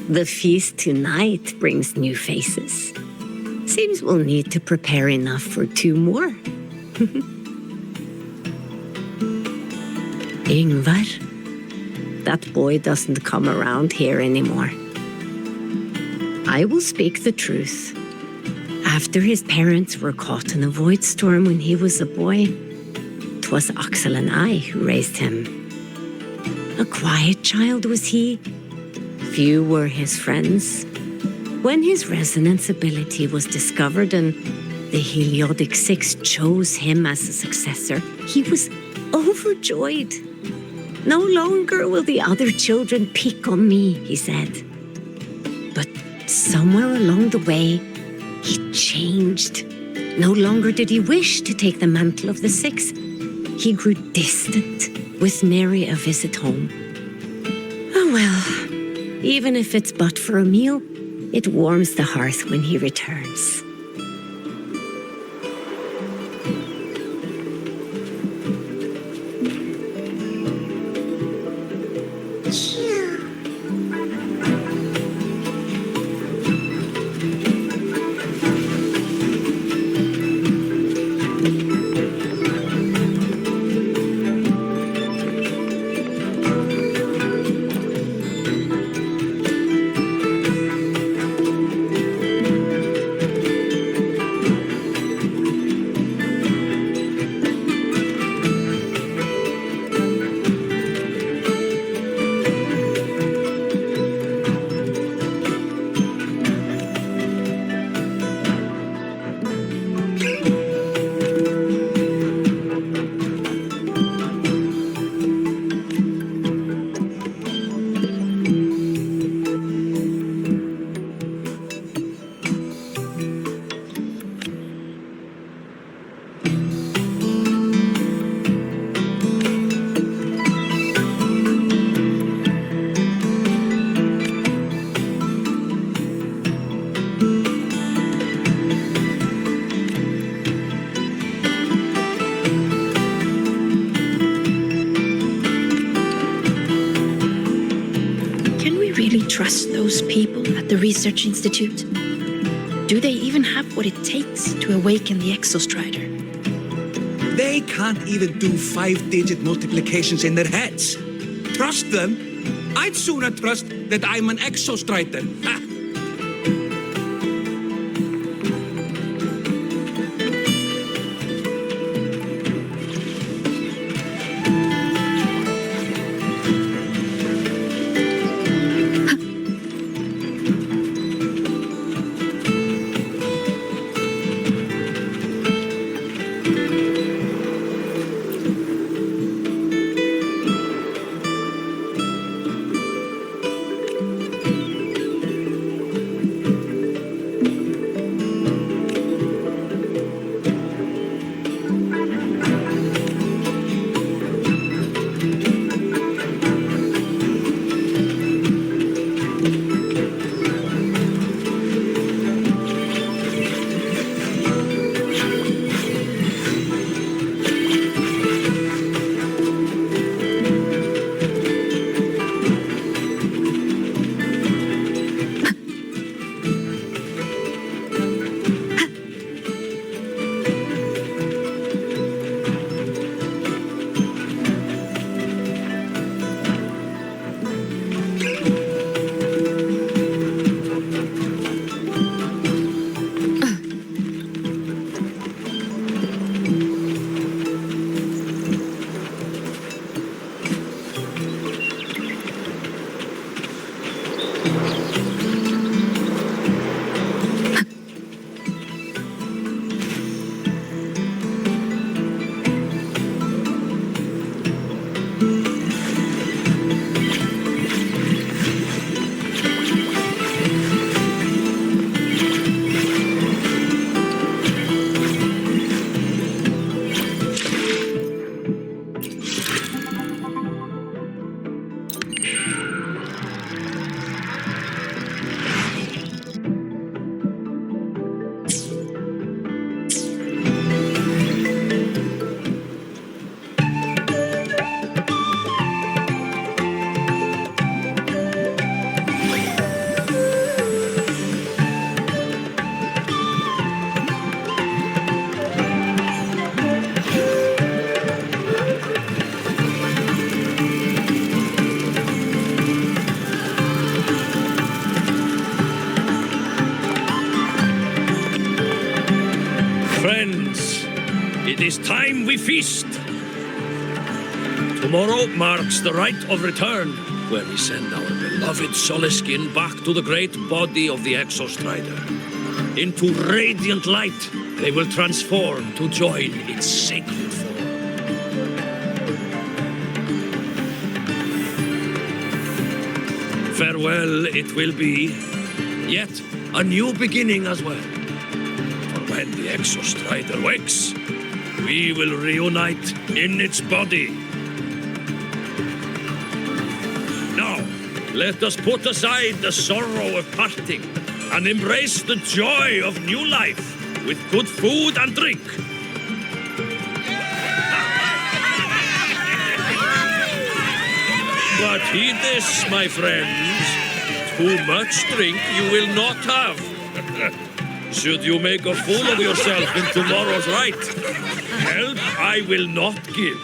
The feast tonight brings new faces. Seems we'll need to prepare enough for 2 more. Ingvar, that boy doesn't come around here anymore. I will speak the truth. After his parents were caught in a void storm when he was a boy, 'twas Axel and I who raised him. A quiet child was he. Few were his friends. When his resonance ability was discovered and the Heliodic Six chose him as a successor, he was overjoyed. No longer will the other children pick on me, he said. But somewhere along the way, he changed. No longer did he wish to take the mantle of the Six. He grew distant, with nary a visit home. Oh well. Even if it's but for a meal, it warms the hearth when he returns. Trust those people at the research institute? Do they even have what it takes to awaken the Exostrider? They can't even do 5-digit multiplications in their heads. Trust them? I'd sooner trust that I'm an exostrider. Ha! It is time we feast. Tomorrow marks the rite of return, where we send our beloved Soliskin back to the great body of the Exostrider. Into radiant light, they will transform to join its sacred form. Farewell it will be, yet a new beginning as well. For when the Exostrider wakes, we will reunite in its body. Now, let us put aside the sorrow of parting and embrace the joy of new life with good food and drink. But heed this, my friends. Too much drink you will not have. Should you make a fool of yourself in tomorrow's rite, help I will not give.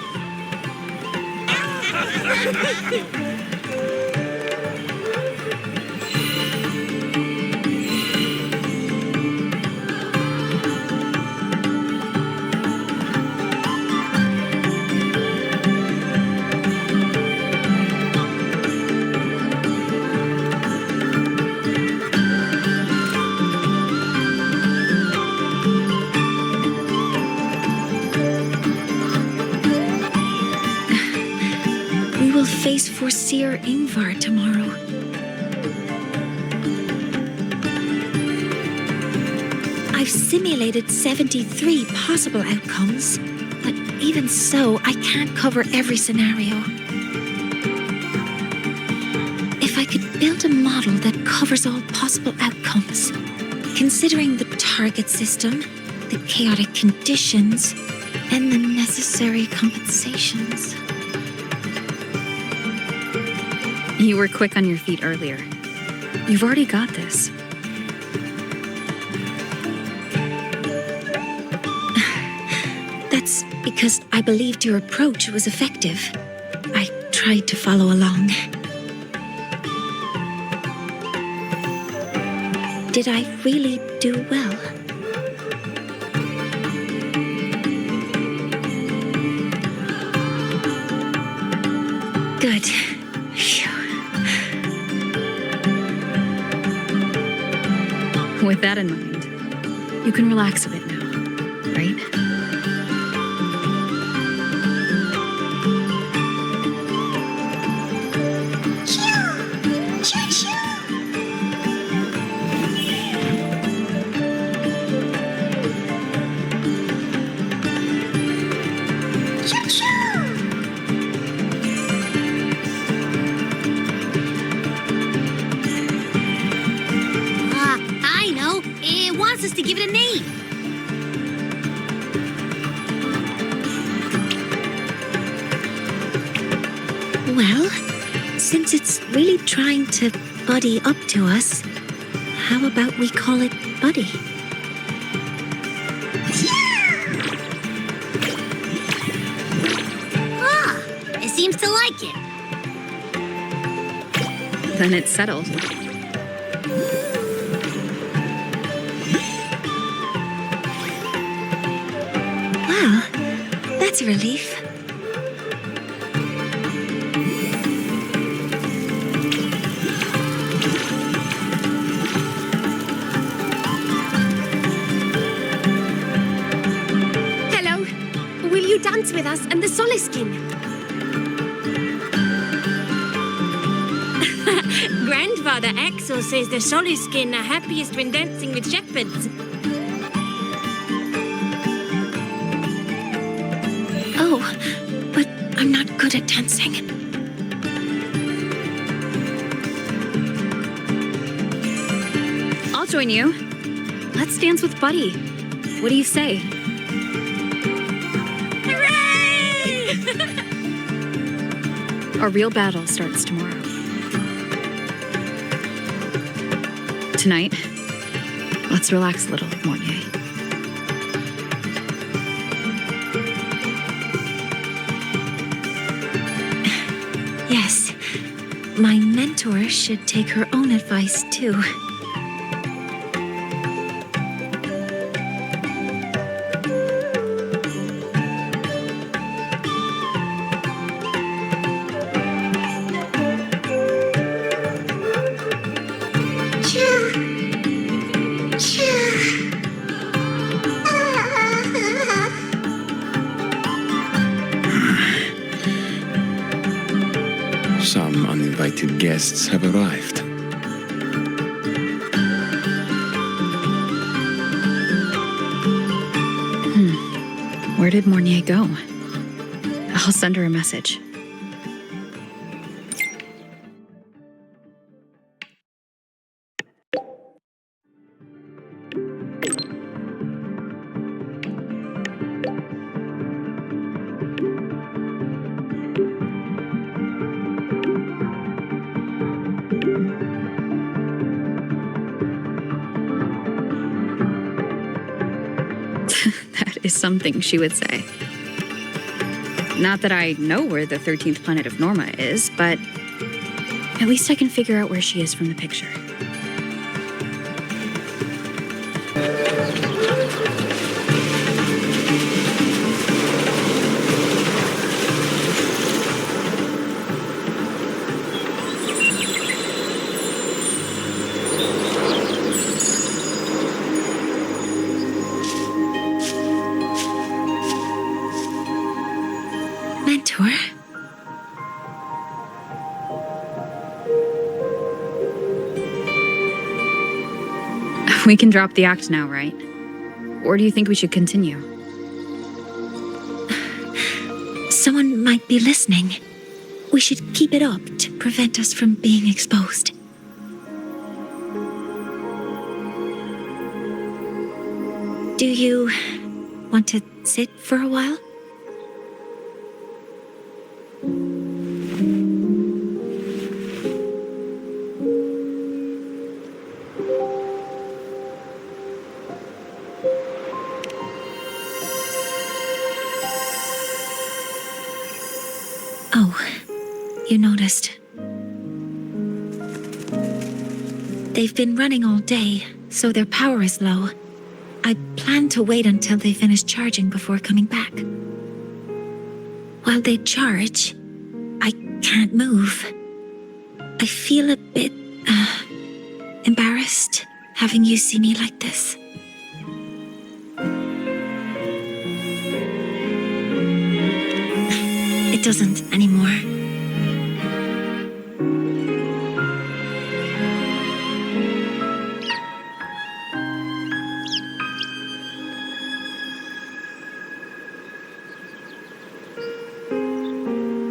Face Foreseer Ingvar tomorrow. I've simulated 73 possible outcomes, but even so, I can't cover every scenario. If I could build a model that covers all possible outcomes, considering the target system, the chaotic conditions, and the necessary compensations. You were quick on your feet earlier. You've already got this. That's because I believed your approach was effective. I tried to follow along. Did I really do well? Good. Phew. With that in mind, you can relax a bit now, right? I know. It wants us to give it a name. Well, since it's really trying to buddy up to us, how about we call it Buddy? Ah, it seems to like it. Then it's settled. Well, that's a relief. Hello. Will you dance with us and the Soliskin? Grandfather Axel says the Soliskin are happiest when dancing with shepherds. Oh, but I'm not good at dancing. I'll join you. Let's dance with Buddy. What do you say? Hooray! Our real battle starts tomorrow. Tonight, let's relax a little, Mornye. Yes, my mentor should take her own advice too. Some uninvited guests have arrived. Where did Mornye go? I'll send her a message. Is something she would say. Not that I know where the 13th planet of Norma is, but at least I can figure out where she is from the picture. Mentor? We can drop the act now, right? Or do you think we should continue? Someone might be listening. We should keep it up to prevent us from being exposed. Do you want to sit for a while? You noticed. They've been running all day, so their power is low. I plan to wait until they finish charging before coming back. While they charge, I can't move. I feel a bit, embarrassed having you see me like this. It doesn't anymore.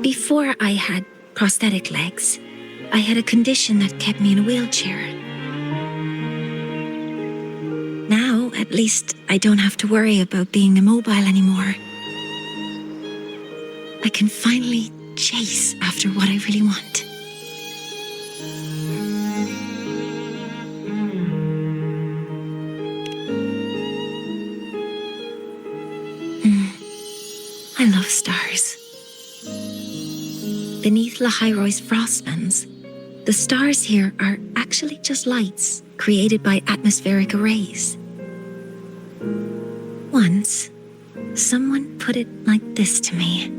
Before I had prosthetic legs, I had a condition that kept me in a wheelchair. Now, at least, I don't have to worry about being immobile anymore. I can finally chase after what I really want. I love stars. Beneath Lahai-Roi's frostlands, the stars here are actually just lights created by atmospheric arrays. Once, someone put it like this to me.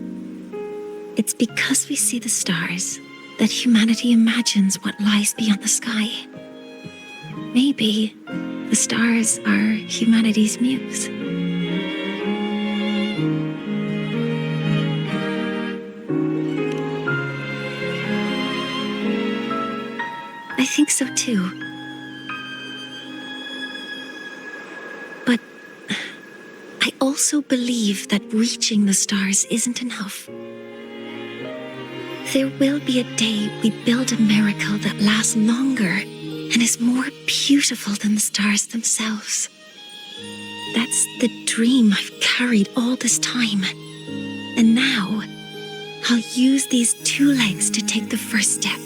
It's because we see the stars that humanity imagines what lies beyond the sky. Maybe the stars are humanity's muse. I think so too. But I also believe that reaching the stars isn't enough. There will be a day we build a miracle that lasts longer and is more beautiful than the stars themselves. That's the dream I've carried all this time. And now, I'll use these two legs to take the first step.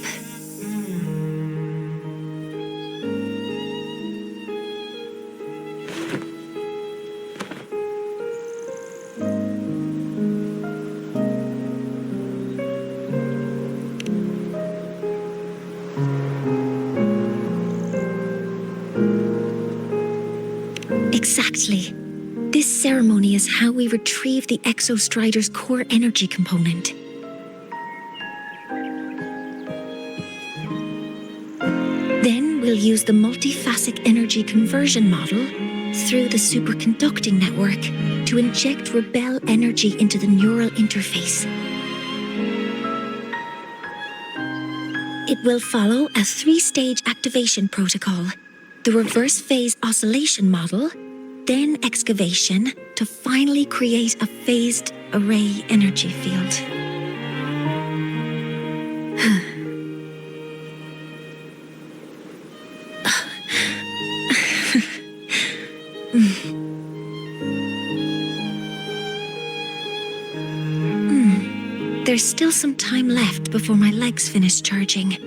Exactly. This ceremony is how we retrieve the Exostrider's core energy component. Then we'll use the multiphasic energy conversion model through the superconducting network to inject rebel energy into the neural interface. It will follow a 3-stage activation protocol: the reverse phase oscillation model, then excavation, to finally create a phased array energy field. There's still some time left before my legs finish charging.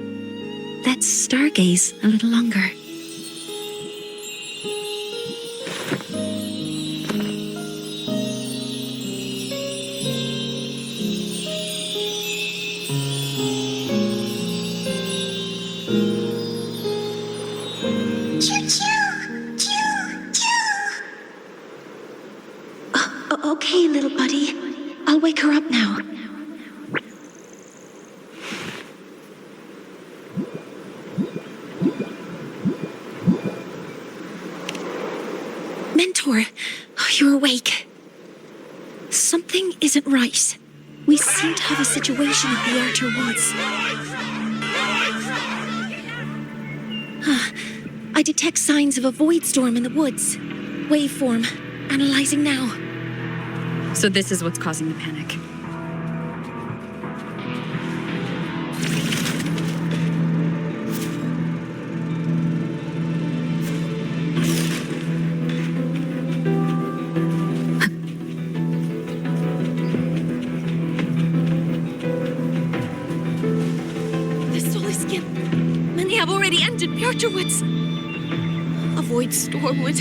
Let's stargaze a little longer. Okay, little buddy. I'll wake her up now. Mentor, you're awake. Something isn't right. We seem to have a situation at the Outer Woods. I detect signs of a void storm in the woods. Waveform. Analyzing now. So this is what's causing the panic. Woods. A void storm would...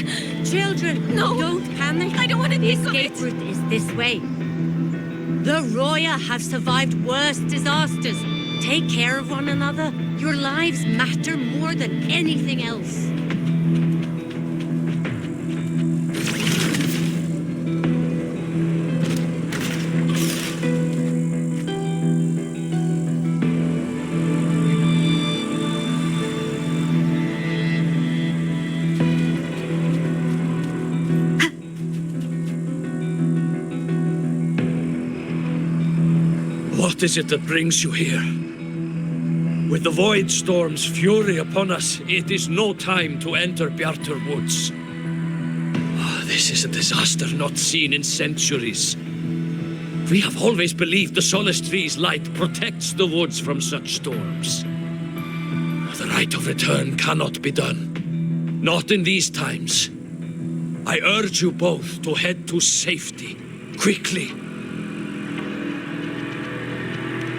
Children, no, don't panic. I don't want to think of it. The escape route is this way. The Roya have survived worse disasters. Take care of one another. Your lives matter more than anything else. What is it that brings you here? With the Void Storm's fury upon us, it is no time to enter Bjartur Woods. This is a disaster not seen in centuries. We have always believed the Solace Tree's light protects the woods from such storms. The rite of return cannot be done. Not in these times. I urge you both to head to safety, quickly.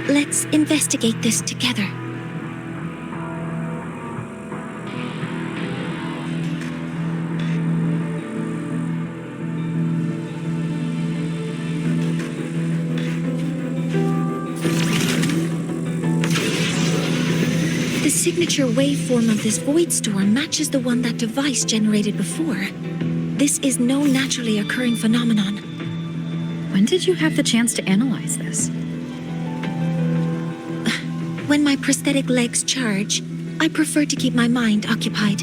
Let's investigate this together. The signature waveform of this void storm matches the one that device generated before. This is no naturally occurring phenomenon. When did you have the chance to analyze this? When my prosthetic legs charge, I prefer to keep my mind occupied.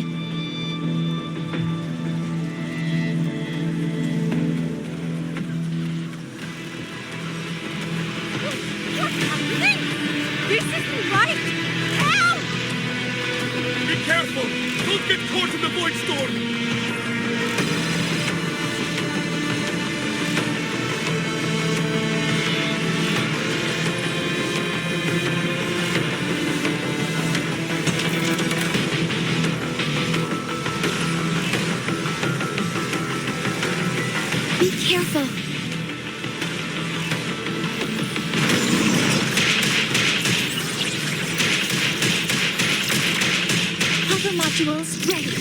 What's happening? This isn't right! Help! Be careful! Don't get caught in the void storm! Careful. Hover modules ready.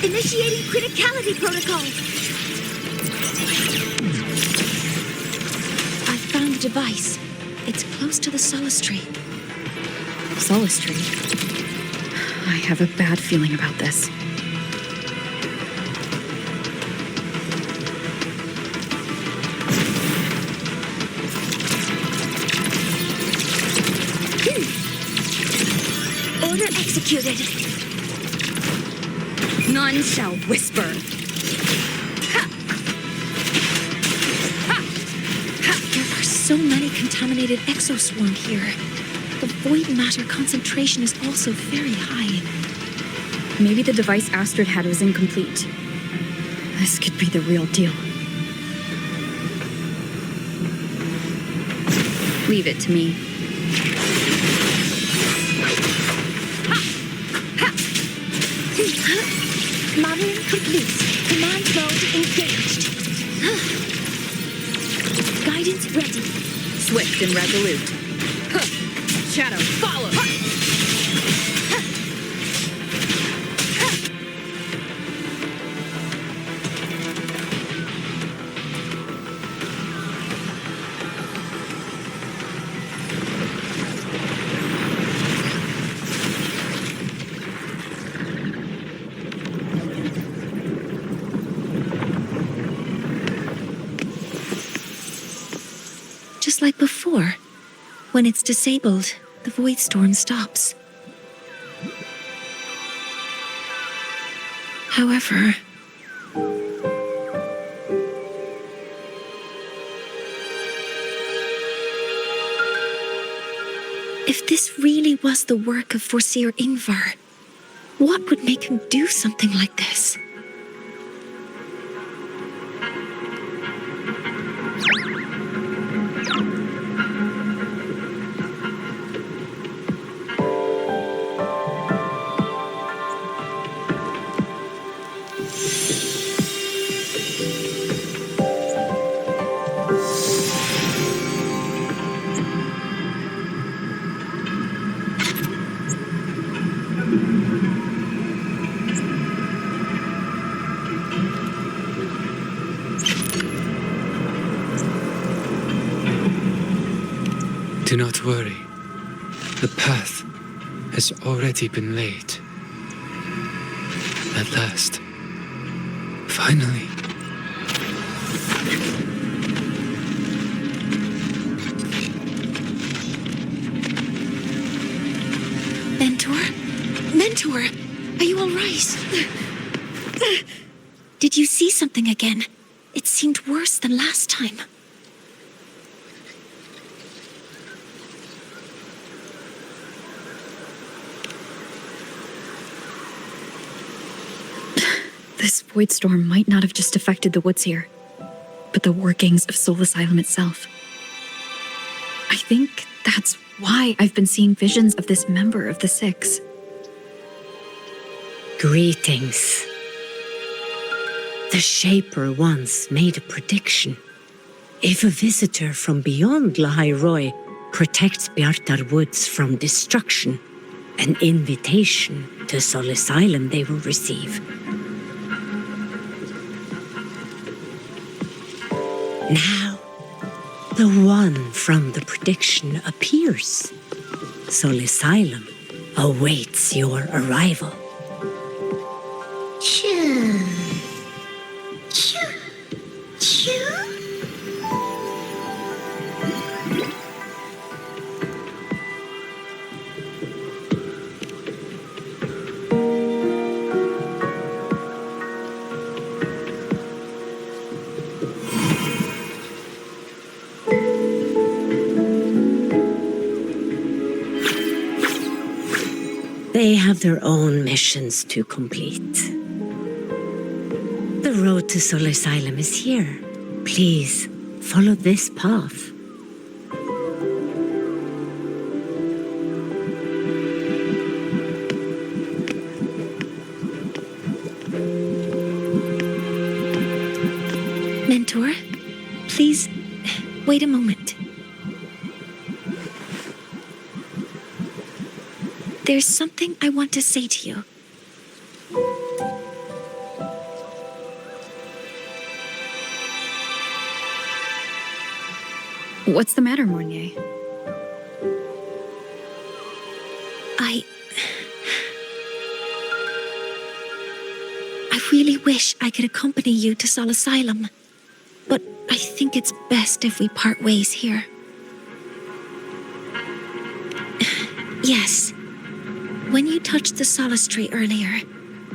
Initiating criticality protocol. I found the device. It's close to the Solace Tree. Solace Tree? I have a bad feeling about this. Order executed. None shall whisper. There are so many contaminated exoswarm here. The void matter concentration is also very high. Maybe the device Astrid had was incomplete. This could be the real deal. Leave it to me. Modeling complete. Command mode engaged. Guidance ready. Swift and resolute. Shadow, follow! Just like before. When it's disabled, the void storm stops. However, if this really was the work of Foreseer Ingvar, what would make him do something like this? Do not worry. The path has already been laid. At last. Finally. Mentor, are you all right? Did you see something again? It seemed worse than last time. This void storm might not have just affected the woods here, but the workings of Soul Asylum itself. I think that's why I've been seeing visions of this member of the Six. Greetings. The Shaper once made a prediction. If a visitor from beyond Lahai-Roi protects Bjartar Woods from destruction, an invitation to Soul Asylum they will receive. Now, the one from the prediction appears. Soul Asylum awaits your arrival. Choo. Choo. Choo. They have their own missions to complete. The road to Soul Asylum is here. Please, follow this path. Mentor, please, wait a moment. There's something I want to say to you. What's the matter, Mornye? I really wish I could accompany you to Soul Asylum, but I think it's best if we part ways here. Yes. When you touched the solace tree earlier,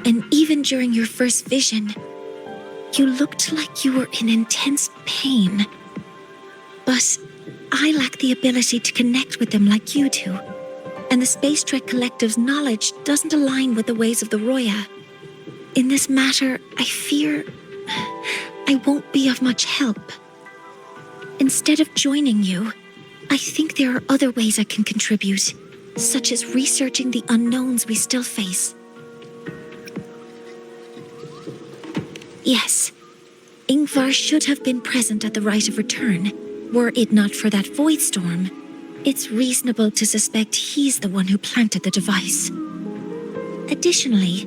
and even during your first vision, you looked like you were in intense pain. But I lack the ability to connect with them like you do, and the Space Trek Collective's knowledge doesn't align with the ways of the Roya. In this matter, I fear I won't be of much help. Instead of joining you, I think there are other ways I can contribute, such as researching the unknowns we still face. Yes, Ingvar should have been present at the rite of return. Were it not for that void storm, it's reasonable to suspect he's the one who planted the device. Additionally,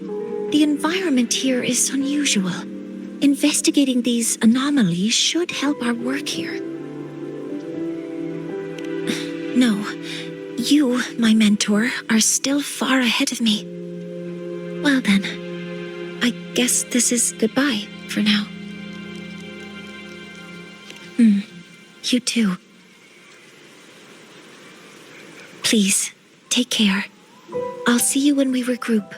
the environment here is unusual. Investigating these anomalies should help our work here. No, you, my mentor, are still far ahead of me. Well then, I guess this is goodbye for now. You too. Please, take care. I'll see you when we regroup.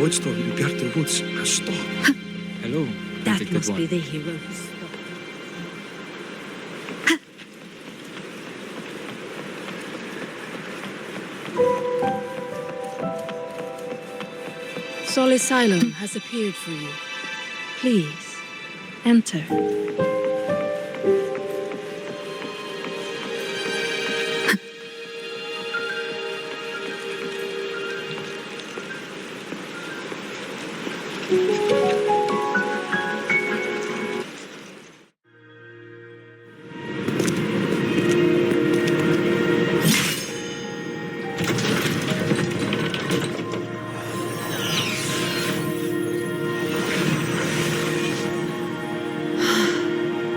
voidstorm in Bjarter Woods has stopped. Hello, That predicted must one. be the hero who spoke. Sol Asylum has appeared for you. Please, enter.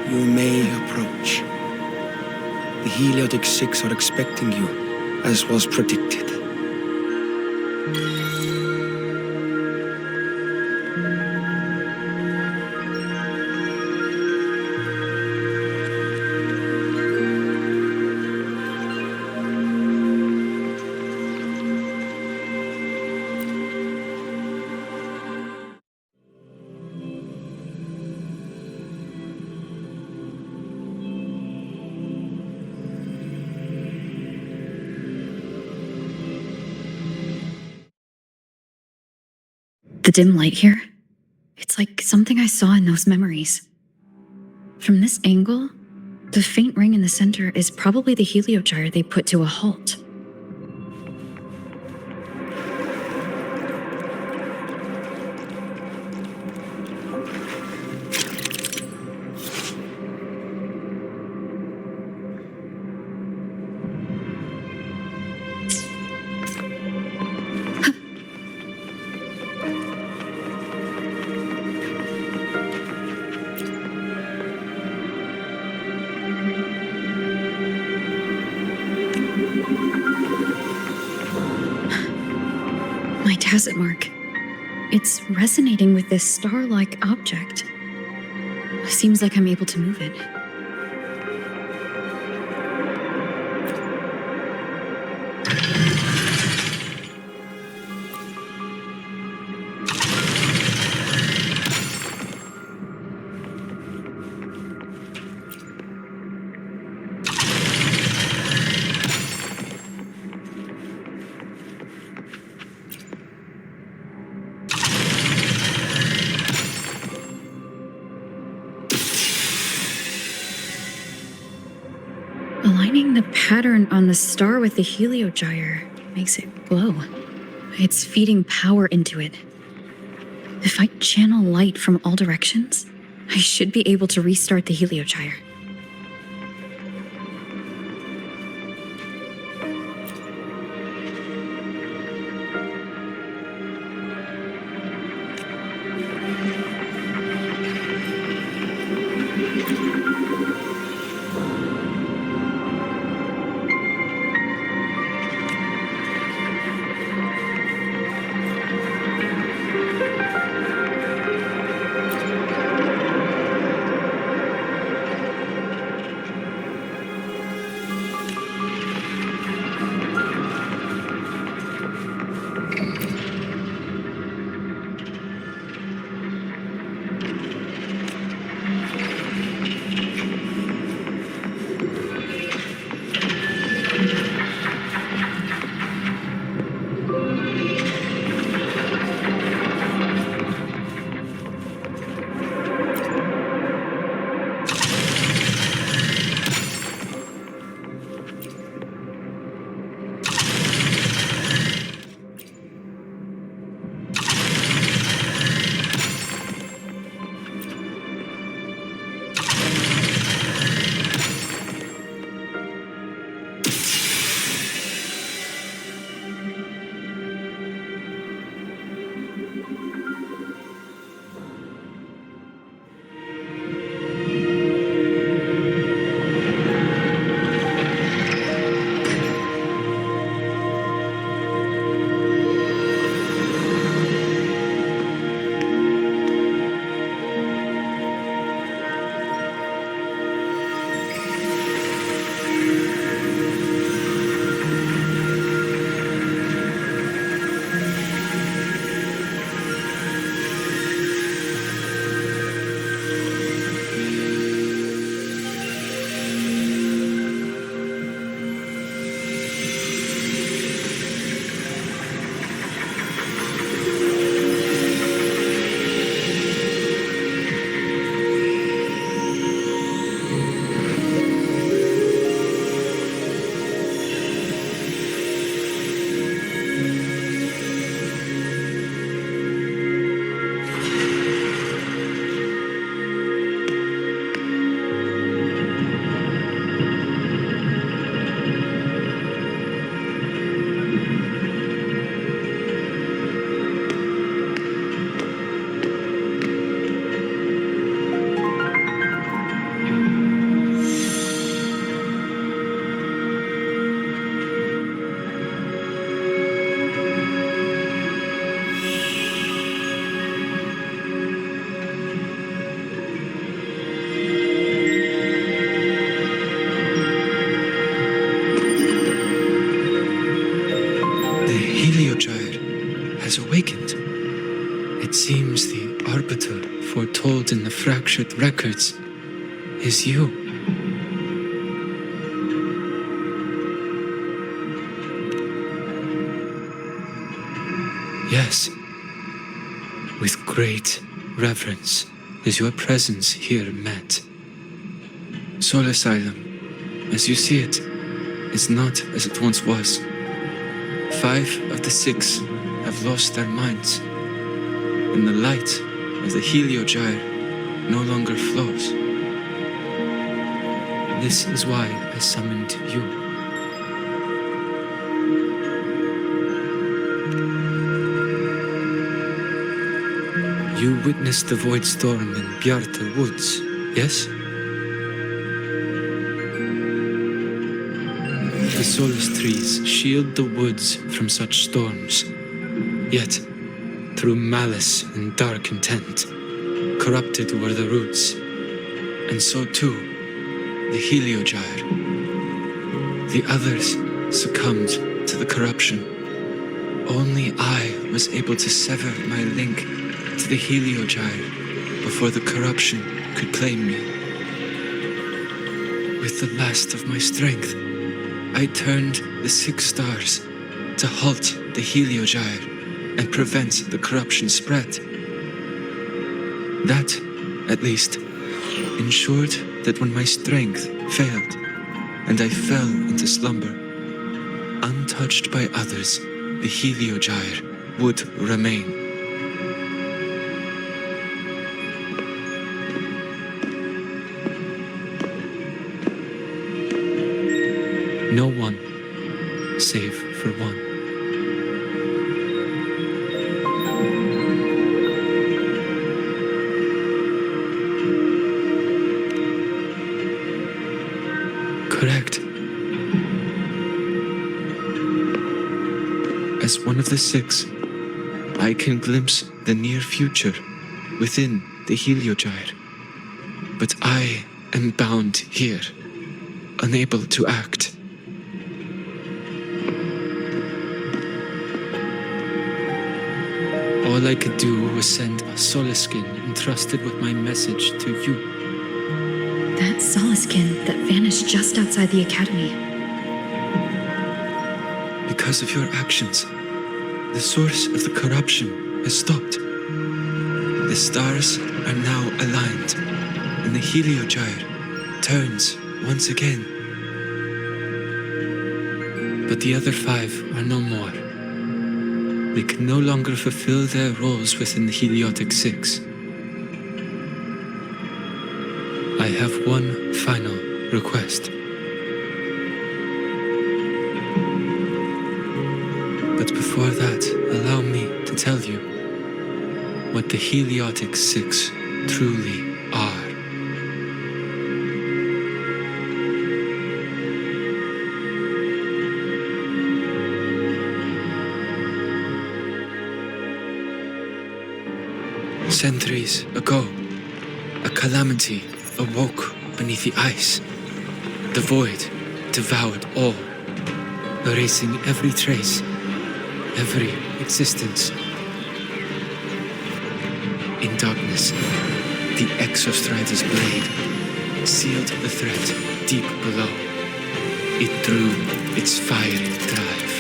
You may approach. The Heliotic Six are expecting you, as was predicted. The dim light here, it's like something I saw in those memories. From this angle, the faint ring in the center is probably the heliogyre they put to a halt. My tacit mark. It's resonating with this star-like object. Seems like I'm able to move it. Aligning the pattern on the star with the heliogyre makes it glow. It's feeding power into it. If I channel light from all directions, I should be able to restart the heliogyre. has awakened. It seems the arbiter foretold in the fractured records is you. Yes, with great reverence is your presence here met. Soul Asylum, as you see it, is not as it once was. 5 of the 6 have lost their minds, and the light of the Heliogyre no longer flows. This is why I summoned you. You witnessed the void storm in Bjarta Woods, yes? The solace trees shield the woods from such storms. Yet, through malice and dark intent, corrupted were the roots, and so too the Heliogyre. The others succumbed to the corruption. Only I was able to sever my link to the Heliogyre before the corruption could claim me. With the last of my strength, I turned the 6 stars to halt the Heliogyre and prevent the corruption spread. That, at least, ensured that when my strength failed and I fell into slumber, untouched by others, the Heliogyre would remain. No one, save for one. Correct. As one of the 6, I can glimpse the near future within the Heliogyre. But I am bound here, unable to act. All I could do was send a Solaskin entrusted with my message to you. That Solaskin that vanished just outside the Academy. Because of your actions, the source of the corruption has stopped. The stars are now aligned, and the Heliogyre turns once again. But the other 5 are no more. They can no longer fulfill their roles within the Heliotic 6. I have one final request. But before that, allow me to tell you what the Heliotic 6 truly are. Centuries ago, a calamity awoke beneath the ice. The void devoured all, erasing every trace, every existence. In darkness, the Exostrider's blade sealed the threat deep below. It drew its fiery drive,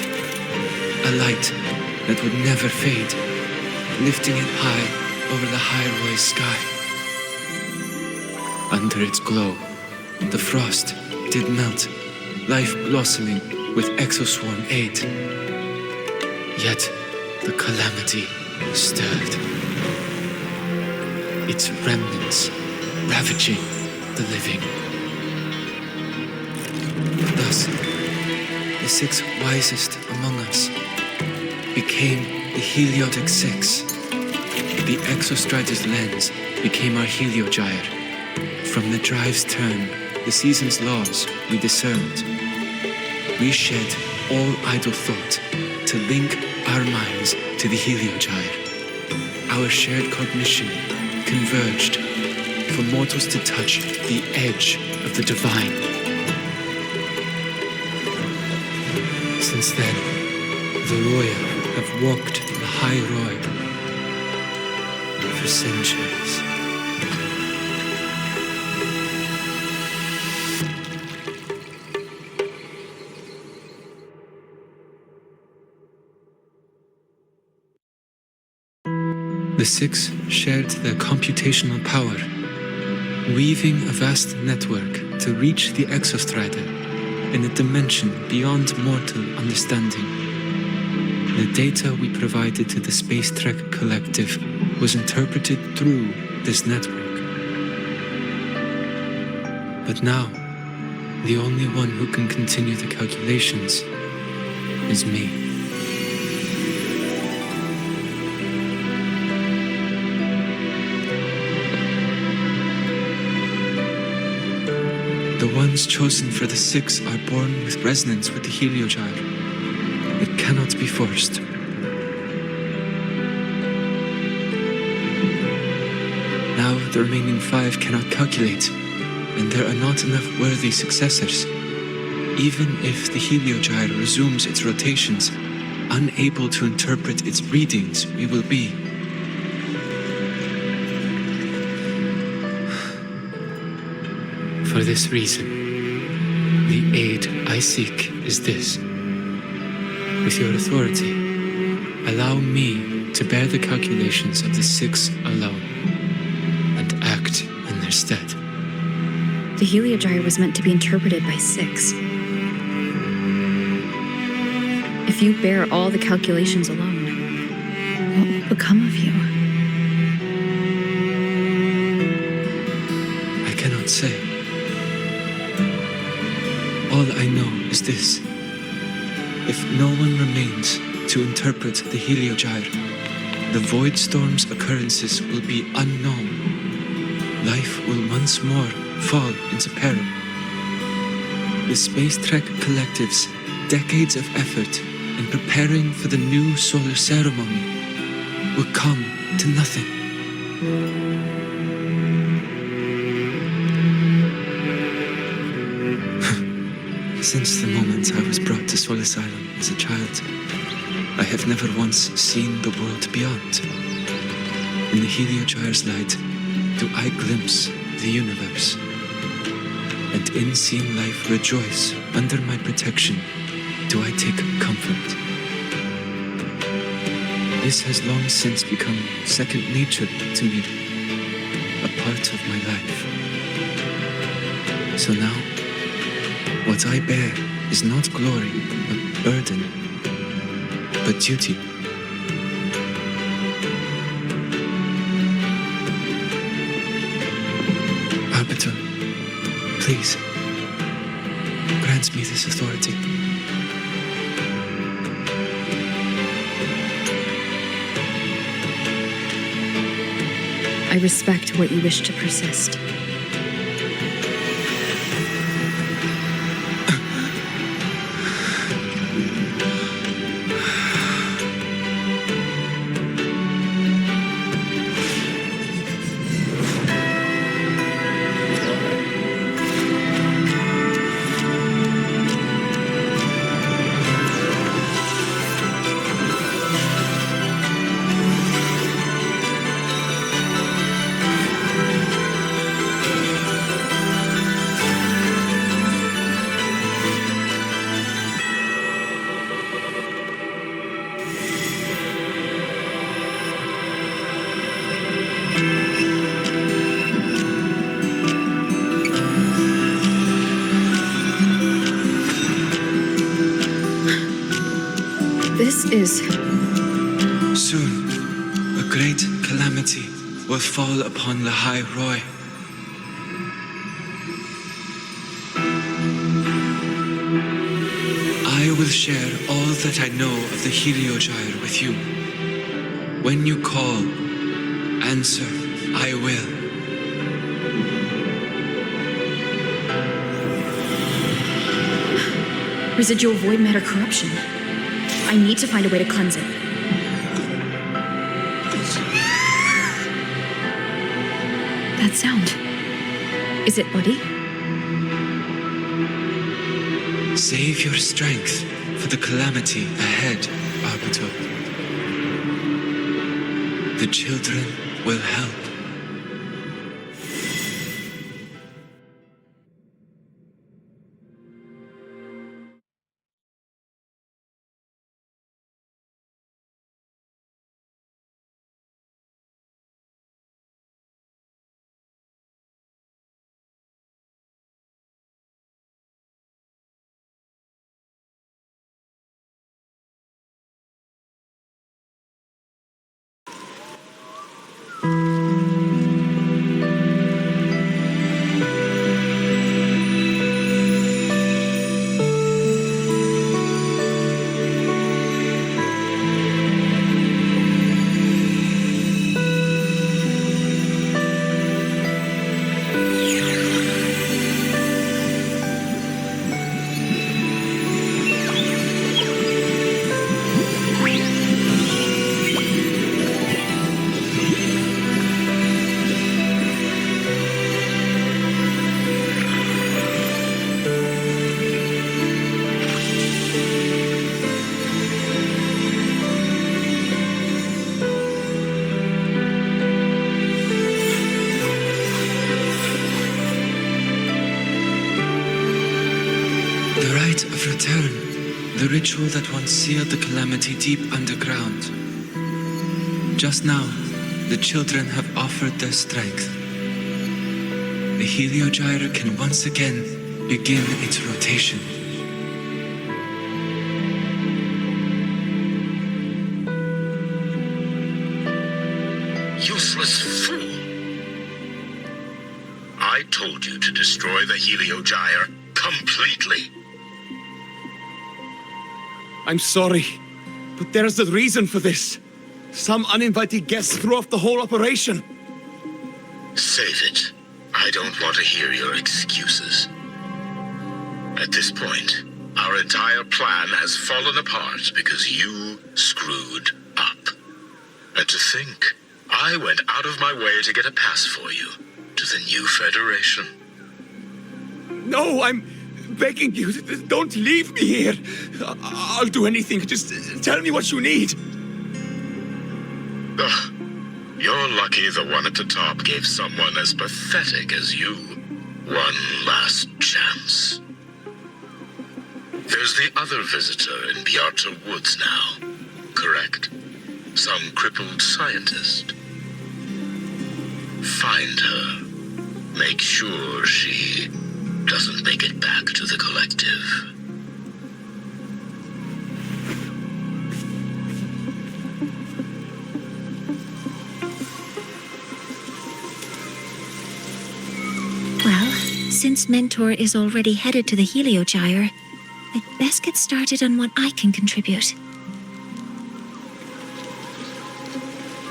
a light that would never fade, lifting it high over the Lahai-Roi sky. Under its glow, the frost did melt, life blossoming with exoswarm aid. Yet the calamity stirred, its remnants ravaging the living. Thus, the 6 wisest among us became the Heliotic 6. The Exostrider's lens became our Heliogyre. From the drive's turn, the season's laws we discerned. We shed all idle thought to link our minds to the Heliogyre. Our shared cognition converged for mortals to touch the edge of the divine. Since then, the Roya have walked the Lahai-Roi for centuries. The six shared their computational power, weaving a vast network to reach the exostrider in a dimension beyond mortal understanding. The data we provided to the Space Trek Collective was interpreted through this network. But now, the only one who can continue the calculations is me. The ones chosen for the six are born with resonance with the Heliogyre. It cannot be forced. Now the remaining five cannot calculate, and there are not enough worthy successors. Even if the Heliogyre resumes its rotations, unable to interpret its readings, we will be. For this reason, the aid I seek is this. With your authority, allow me to bear the calculations of the six alone, and act in their stead. The Heliogyre was meant to be interpreted by six. If you bear all the calculations alone, what will become of you? I cannot say. All I know is this. If no one remains to interpret the Heliogyre, the Void Storm's occurrences will be unknown. Life will once more fall into peril. The Space Trek Collective's decades of effort in preparing for the new solar ceremony will come to nothing. Since the moment I was brought to Sol Asylum as a child, I have never once seen the world beyond. In the Heliogyre's light, do I glimpse the universe. And in seeing life rejoice under my protection, do I take comfort. This has long since become second nature to me, a part of my life. So now, what I bear is not glory, but burden, but duty. Arbiter, please, grant me this authority. I respect what you wish to persist. Soon, a great calamity will fall upon Lahai-Roi. I will share all that I know of the Heliogyre with you. When you call, answer, I will. Residual void matter corruption. I need to find a way to cleanse it. That sound. Is it Buddy? Save your strength for the calamity ahead, Arbiter. the children will help. Of return, the ritual that once sealed the calamity deep underground. Just now, the children have offered their strength. The Heliogyre can once again begin its rotation. Useless fool! I told you to destroy the Heliogyre completely. I'm sorry, but there's a reason for this. Some uninvited guests threw off the whole operation. Save it. I don't want to hear your excuses. At this point, our entire plan has fallen apart because you screwed up. And to think, I went out of my way to get a pass for you to the new Federation. No, I'm begging you, don't leave me here. I'll do anything. Just tell me what you need. Ugh. You're lucky the one at the top gave someone as pathetic as you one last chance. There's the other visitor in Bjarta Woods now, correct? Some crippled scientist. Find her. Make sure she doesn't make it back to the collective. Well, since Mentor is already headed to the Heliogyre, I'd best get started on what I can contribute.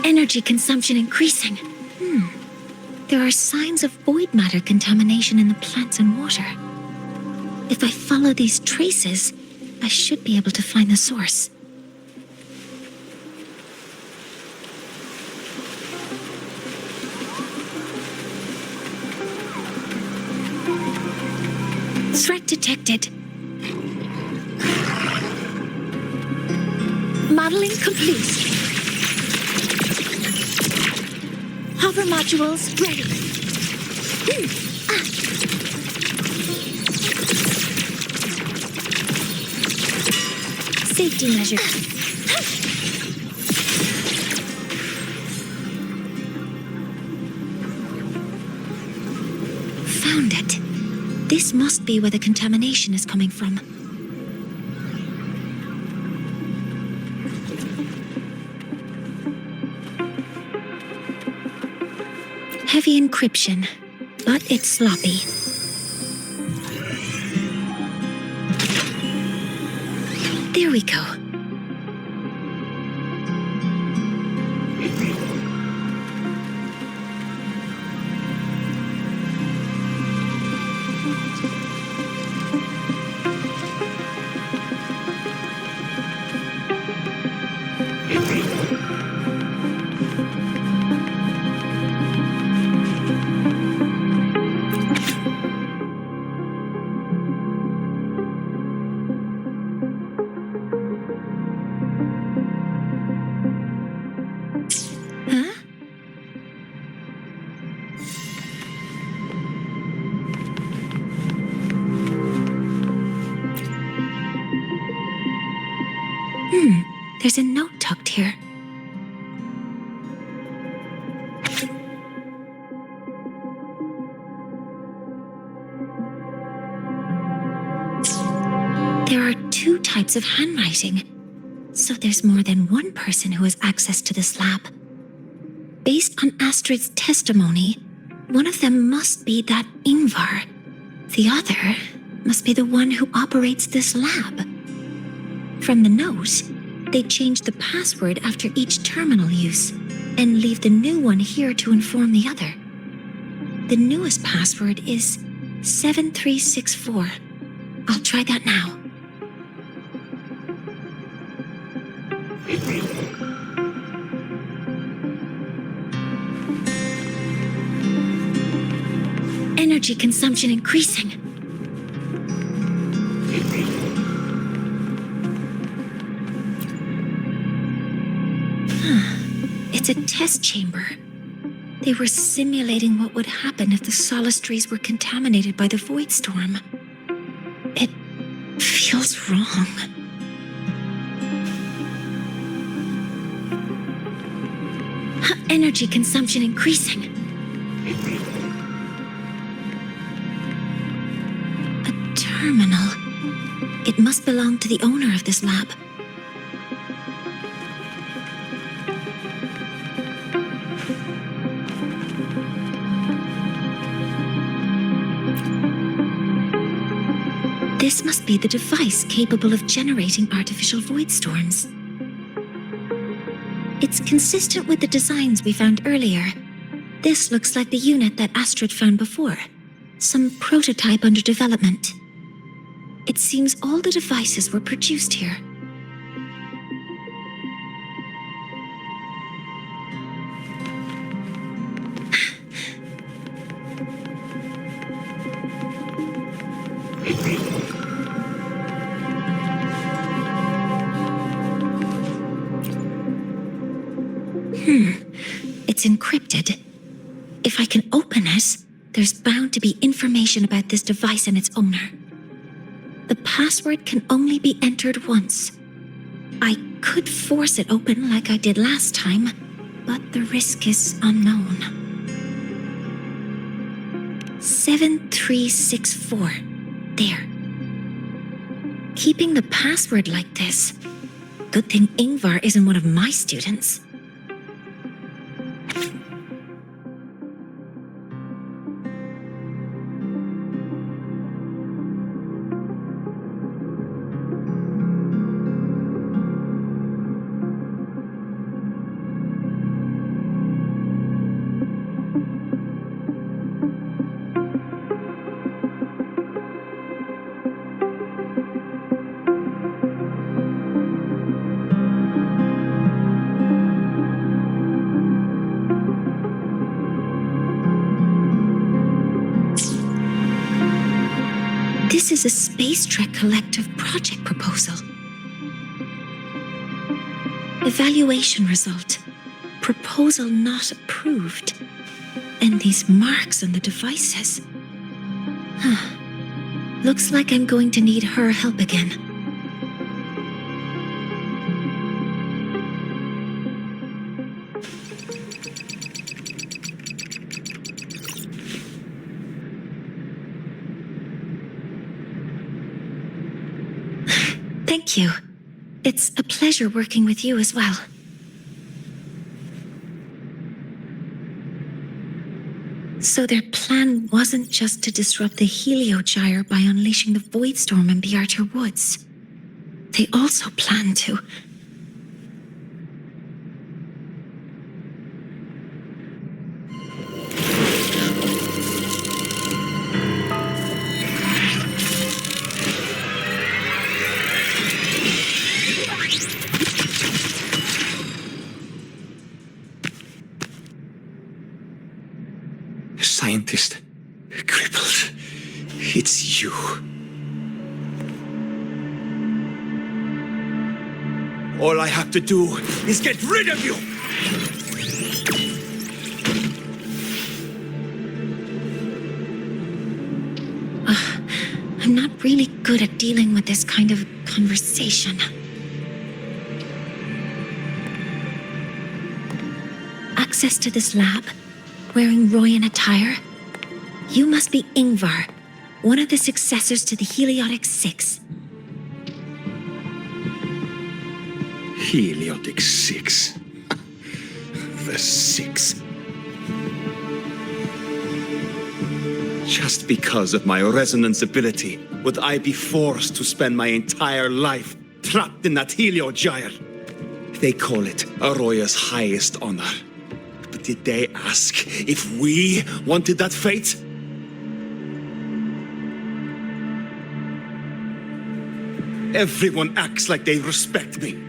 Energy consumption increasing. There are signs of void matter contamination in the plants and water. If I follow these traces, I should be able to find the source. Threat detected. Modeling complete. Hover modules ready. Safety measure. Found it. This must be where the contamination is coming from. Heavy encryption, but it's sloppy. There we go. 2 types of handwriting. So there's more than one person who has access to this lab. Based on Astrid's testimony, one of them must be that Ingvar. The other must be the one who operates this lab. From the note, they change the password after each terminal use and leave the new one here to inform the other. The newest password is 7364. I'll try that now. Energy consumption increasing. It's a test chamber. They were simulating what would happen if the solistries were contaminated by the void storm. It feels wrong. Energy consumption increasing. A terminal. It must belong to the owner of this lab. This must be the device capable of generating artificial void storms. It's consistent with the designs we found earlier. This looks like the unit that Astrid found before. Some prototype under development. It seems all the devices were produced here. It's encrypted. If I can open it, there's bound to be information about this device and its owner. The password can only be entered once. I could force it open like I did last time, but the risk is unknown. 7364. There. Keeping the password like this. Good thing Ingvar isn't one of my students. This is a Space Trek Collective project proposal. Evaluation result. Proposal not approved. And these marks on the devices. Looks like I'm going to need her help again. Thank you. It's a pleasure working with you as well. So their plan wasn't just to disrupt the Helios by unleashing the void storm in Bjartur Woods. They also planned to... Scientist, crippled. It's you. All I have to do is get rid of you! I'm not really good at dealing with this kind of conversation. Access to this lab? Wearing Royan attire? You must be Ingvar, one of the successors to the Heliotic Six. Heliotic 6. The 6. Just because of my resonance ability, would I be forced to spend my entire life trapped in that Heliogyre? They call it Aroya's highest honor. But did they ask if we wanted that fate? Everyone acts like they respect me.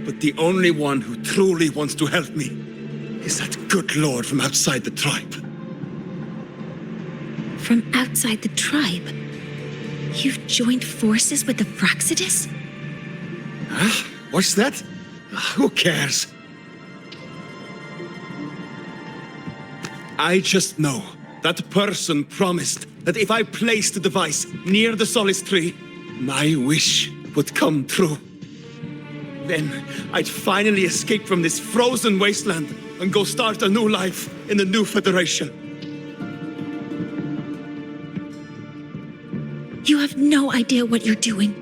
But the only one who truly wants to help me is that good lord from outside the tribe. From outside the tribe? You've joined forces with the Fraxidus? Huh? What's that? Who cares? I just know that person promised that if I placed the device near the solace tree, my wish would come true. Then I'd finally escape from this frozen wasteland and go start a new life in the new Federation. You have no idea what you're doing,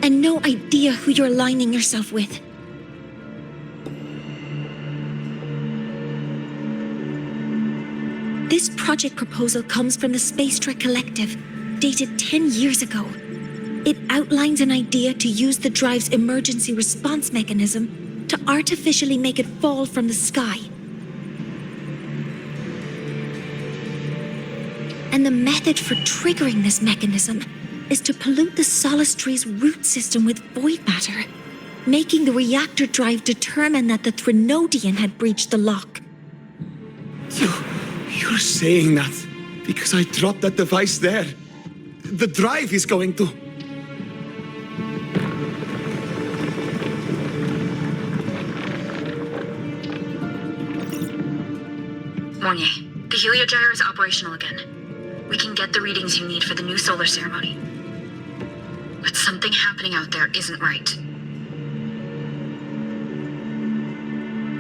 and no idea who you're aligning yourself with. This project proposal comes from the Space Trek Collective, dated 10 years ago. It outlines an idea to use the drive's emergency response mechanism to artificially make it fall from the sky. And the method for triggering this mechanism is to pollute the solace tree's root system with void matter, making the reactor drive determine that the Threnodian had breached the lock. You're saying that because I dropped that device there. The drive is going to... Mornye, the Heliogyre is operational again. We can get the readings you need for the new solar ceremony. But something happening out there isn't right.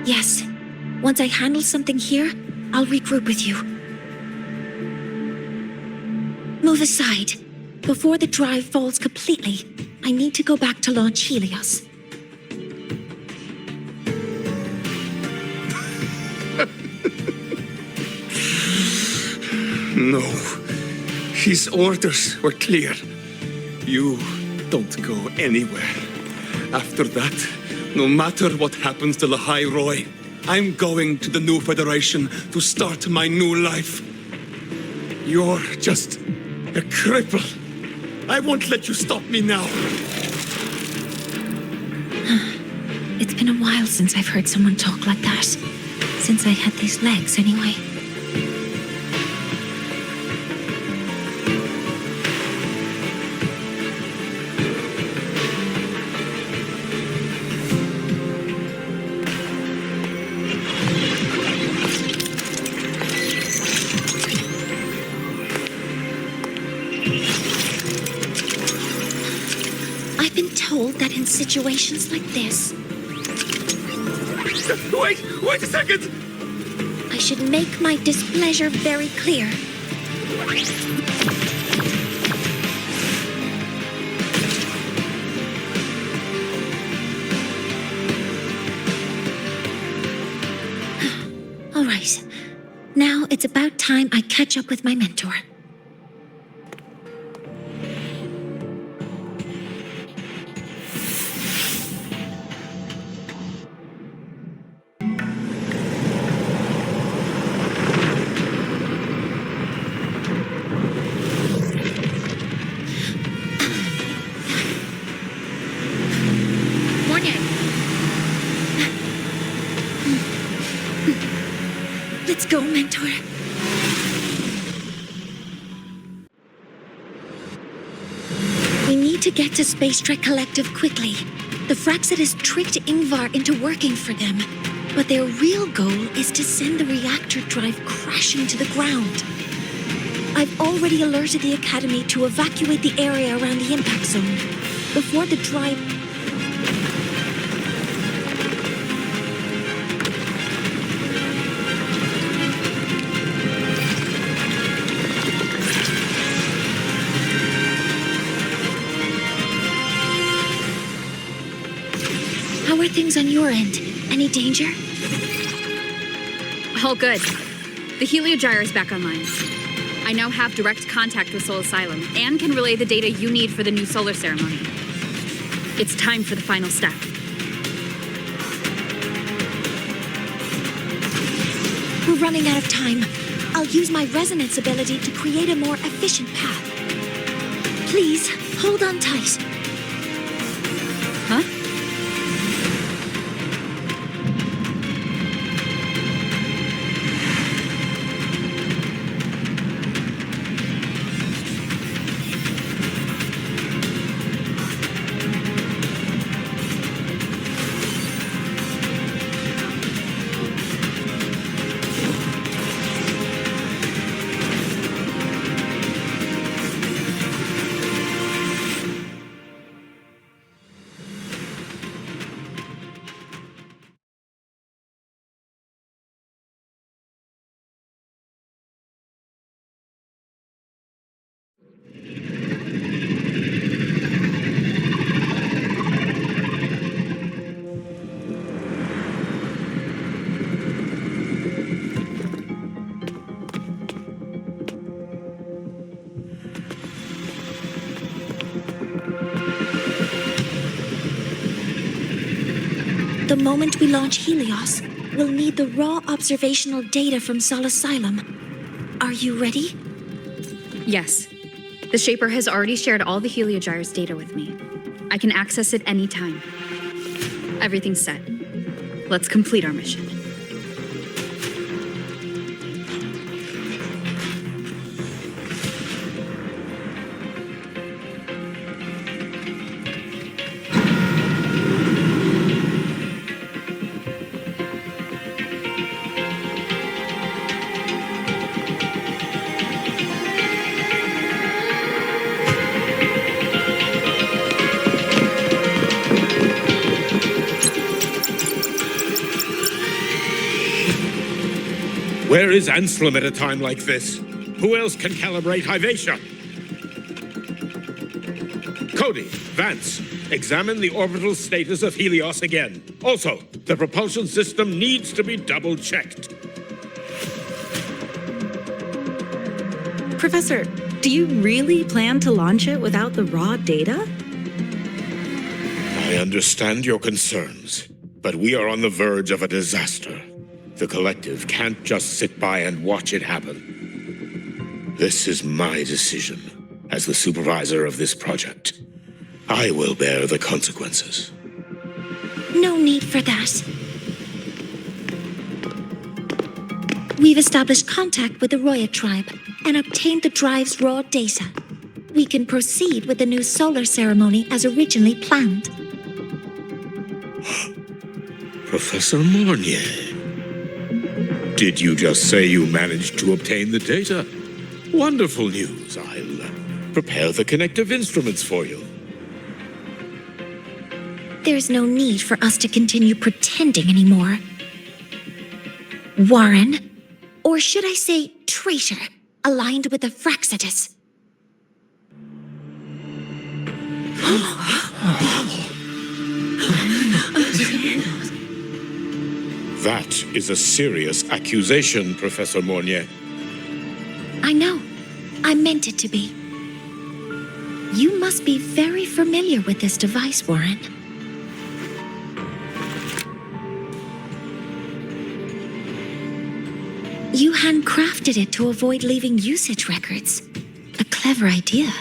Yes. Once I handle something here, I'll regroup with you. Move aside. Before the drive falls completely, I need to go back to launch Helios. No. His orders were clear. You don't go anywhere. After that, no matter what happens to Lahai-Roi, I'm going to the new Federation to start my new life. You're just a cripple. I won't let you stop me now. It's been a while since I've heard someone talk like that. Since I had these legs, anyway. I've been told that in situations like this... Wait a second! I should make my displeasure very clear. All right. Now it's about time I catch up with my mentor. Let's go, mentor. We need to get to Space Trek Collective quickly. The Fraxidus tricked Ingvar into working for them, but their real goal is to send the reactor drive crashing to the ground. I've already alerted the Academy to evacuate the area around the impact zone before the drive... How are things on your end? Any danger? All good. The Heliogyre is back online. I now have direct contact with Sol Asylum and can relay the data you need for the new solar ceremony. It's time for the final step. We're running out of time. I'll use my resonance ability to create a more efficient path. Please, hold on tight. Huh? The moment we launch Helios, we'll need the raw observational data from Sol Asylum. Are you ready? Yes. The Shaper has already shared all the Heliogyre's data with me. I can access it anytime. Everything's set. Let's complete our mission. Where is Anselm at a time like this? Who else can calibrate Hyvatia? Cody, Vance, examine the orbital status of Helios again. Also, the propulsion system needs to be double-checked. Professor, do you really plan to launch it without the raw data? I understand your concerns, but we are on the verge of a disaster. The collective can't just sit by and watch it happen. This is my decision as the supervisor of this project. I will bear the consequences. No need for that. We've established contact with the Roya tribe and obtained the drive's raw data. We can proceed with the new solar ceremony as originally planned. Professor Mornye. Did you just say you managed to obtain the data? Wonderful news. I'll prepare the connective instruments for you. There's no need for us to continue pretending anymore. Warren, or should I say traitor, aligned with the Fraxidus. That is a serious accusation, Professor Mornye. I know. I meant it to be. You must be very familiar with this device, Warren. You handcrafted it to avoid leaving usage records. A clever idea.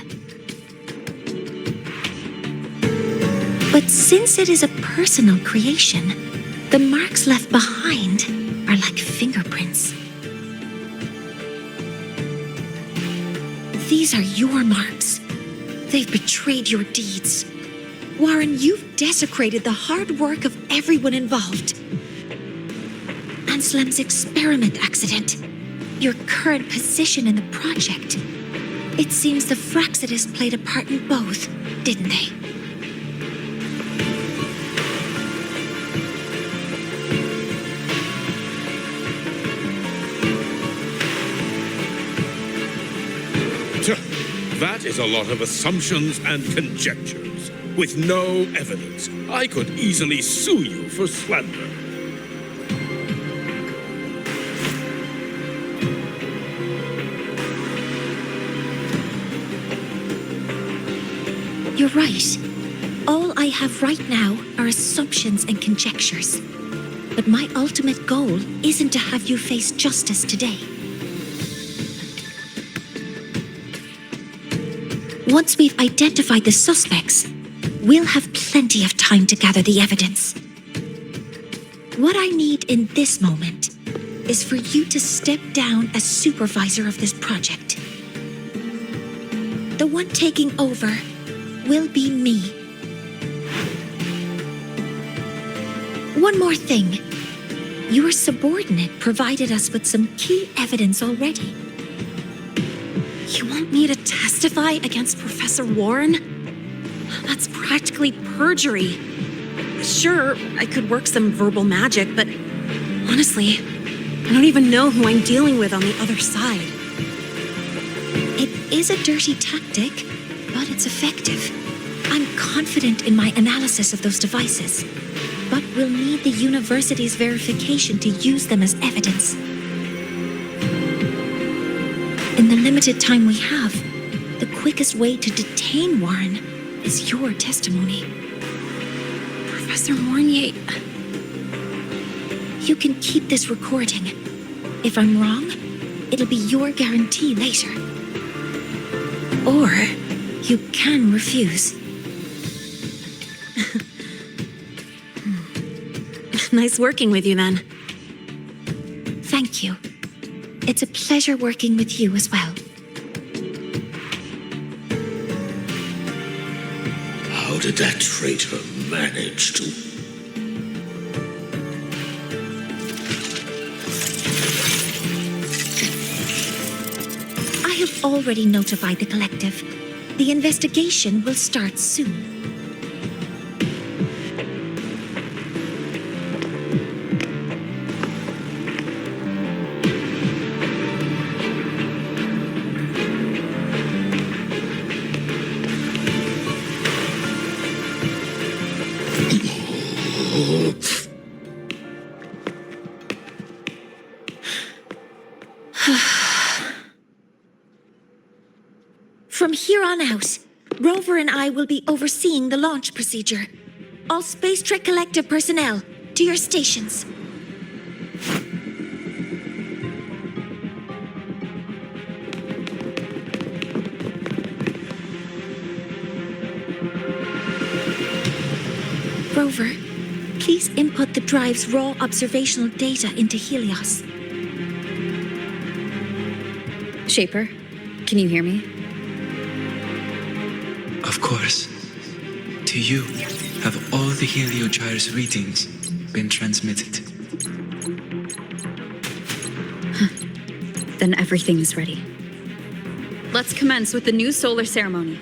But since it is a personal creation, the marks left behind are like fingerprints. These are your marks. They've betrayed your deeds. Warren, you've desecrated the hard work of everyone involved. Anselm's experiment accident, your current position in the project. It seems the Fraxidus played a part in both, didn't they? That is a lot of assumptions and conjectures. with no evidence. I could easily sue you for slander. You're right. All I have right now are assumptions and conjectures. But my ultimate goal isn't to have you face justice today. Once we've identified the suspects, we'll have plenty of time to gather the evidence. What I need in this moment is for you to step down as supervisor of this project. The one taking over will be me. One more thing. Your subordinate provided us with some key evidence already. You want me to testify against Professor Warren? That's practically perjury. Sure, I could work some verbal magic, but honestly, I don't even know who I'm dealing with on the other side. It is a dirty tactic, but it's effective. I'm confident in my analysis of those devices, but we'll need the university's verification to use them as evidence. In the limited time we have, the quickest way to detain Warren is your testimony. Professor Mornye... You can keep this recording. If I'm wrong, it'll be your guarantee later. Or you can refuse. Nice working with you, then. Thank you. It's a pleasure working with you as well. How did that traitor manage to... I have already notified the collective. The investigation will start soon. From here on out, Rover and I will be overseeing the launch procedure. All Space Trek Collective personnel, to your stations. Rover, please input the drive's raw observational data into Helios. Shaper, can you hear me? Of course. To you, have all the Heliogyre's readings been transmitted? Then everything's ready. Let's commence with the new solar ceremony.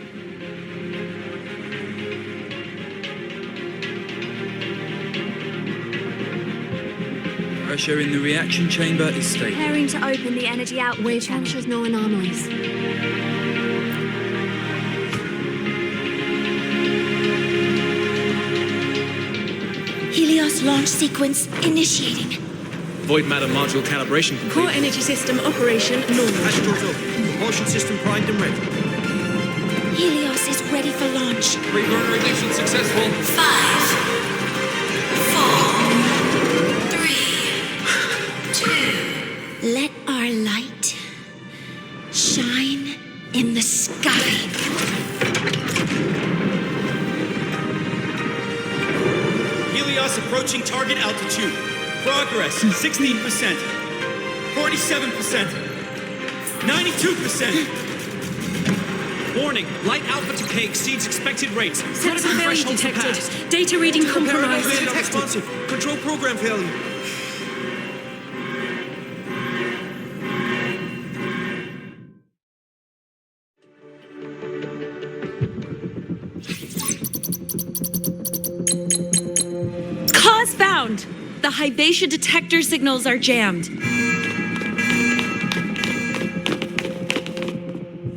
Pressure in the reaction chamber is stable. Preparing to open the energy outward channel. Shows no anomalies. Helios launch sequence initiating. Void matter module calibration complete. Core energy system operation normal. Hatch doors open. Propulsion system primed and ready. Helios is ready for launch. Reburner ignition successful. 5, 4, 3, 2. Let our light shine in the sky. Helios approaching target altitude. Progress 16%, 47%, 92%. Warning, light alpha decay exceeds expected rates. Sensor failure detected. Data reading compromised. Responsive. Control program failure. Cause found! The Lahai-Roi detector signals are jammed.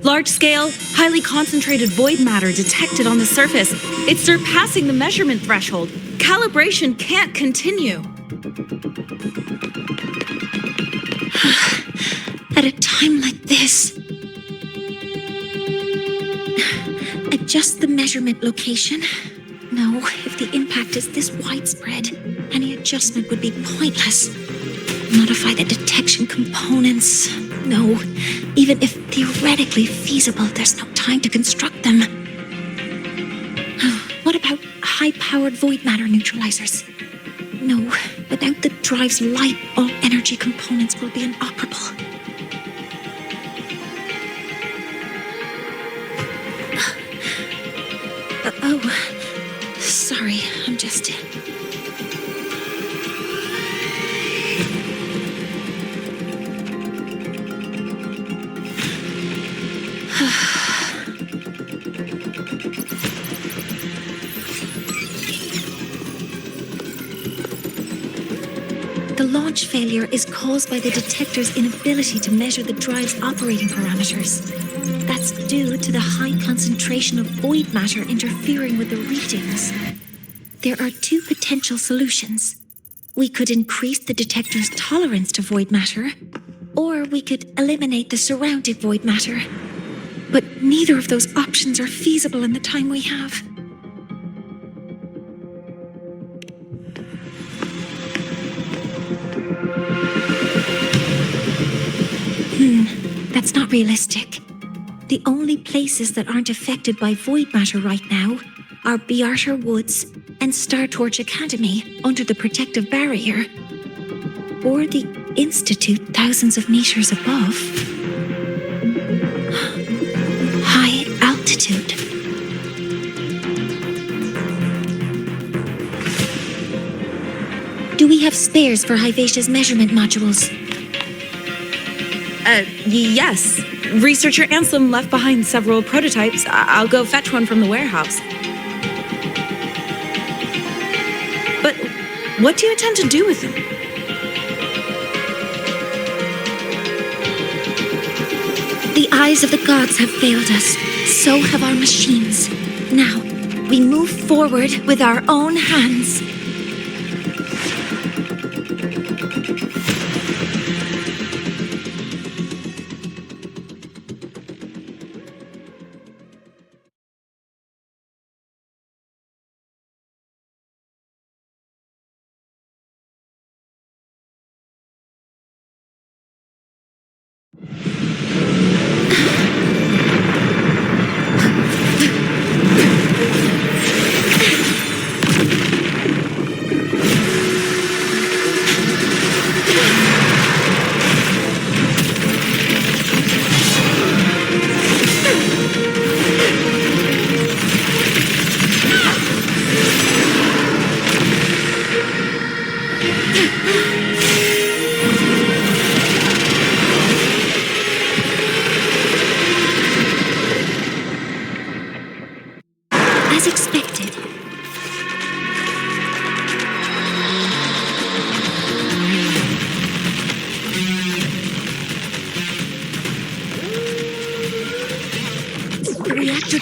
Large-scale, highly concentrated void matter detected on the surface. It's surpassing the measurement threshold. Calibration can't continue. At a time like this, adjust the measurement location. No, if the impact is this widespread, any adjustment would be pointless. Modify the detection components. No, even if theoretically feasible, there's no time to construct them. What about high-powered void matter neutralizers? No, without the drive's light, all energy components will be inoperable. Oh, sorry, I'm just... The launch failure is caused by the detector's inability to measure the drive's operating parameters. That's due to the high concentration of void matter interfering with the readings. There are two potential solutions. We could increase the detector's tolerance to void matter, or we could eliminate the surrounding void matter. But neither of those options are feasible in the time we have. That's not realistic. The only places that aren't affected by void matter right now are Bearter Woods and Star Torch Academy under the protective barrier, or the Institute thousands of meters above. High altitude. Do we have spares for Hivacia's measurement modules? Yes. Researcher Anselm left behind several prototypes. I'll go fetch one from the warehouse. But what do you intend to do with them? The eyes of the gods have failed us. So have our machines. Now, we move forward with our own hands.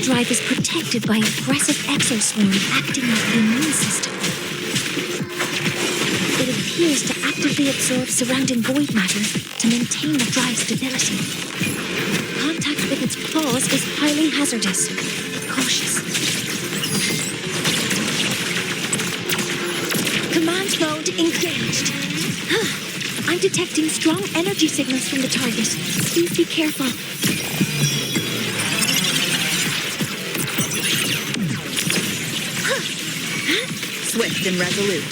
Drive is protected by aggressive exoswarm acting like the immune system. It appears to actively absorb surrounding void matter to maintain the drive's stability. Contact with its claws is highly hazardous. Be cautious. Command mode engaged. I'm detecting strong energy signals from the target. Please be careful. Swift and resolute.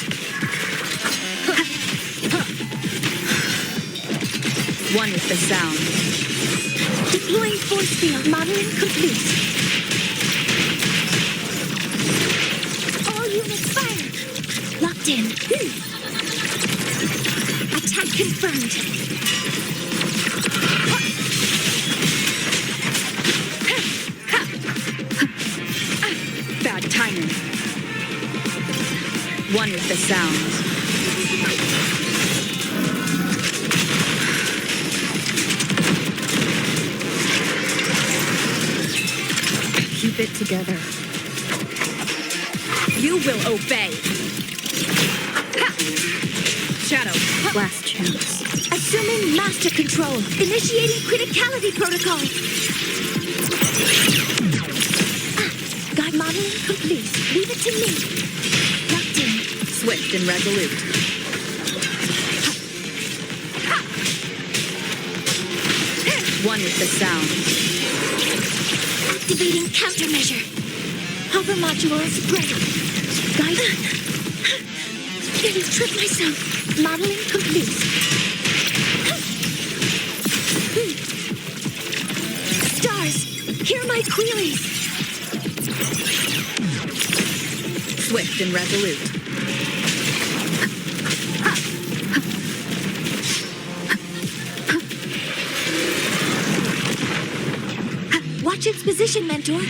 One with the sound. Deploying force field modeling complete. All units fired. Locked in. Attack confirmed. Bad timing. One with the sound. together. You will obey. Ha! Shadow, last chance. Assuming master control. Initiating criticality protocol. Guide modeling complete. Leave it to me. Locked in. Swift and resolute. One with the sound. Activating countermeasure. Hover modules ready. Guide. Nearly tripped myself. Modeling complete. Stars, hear my queries. Swift and resolute. Watch its position, Mentor.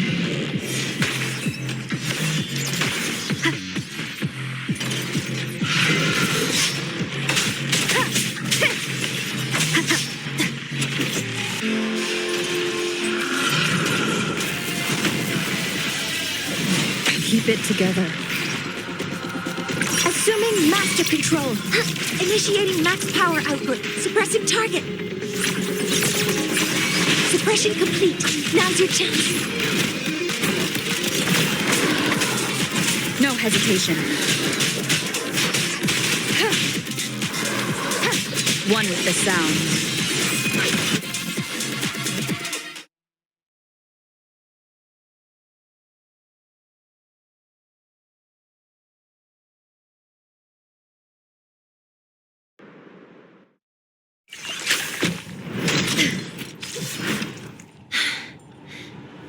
Keep it together. Assuming master control. Initiating max power output. Suppressing target. Suppression complete. Now's your chance. No hesitation. One with the sound.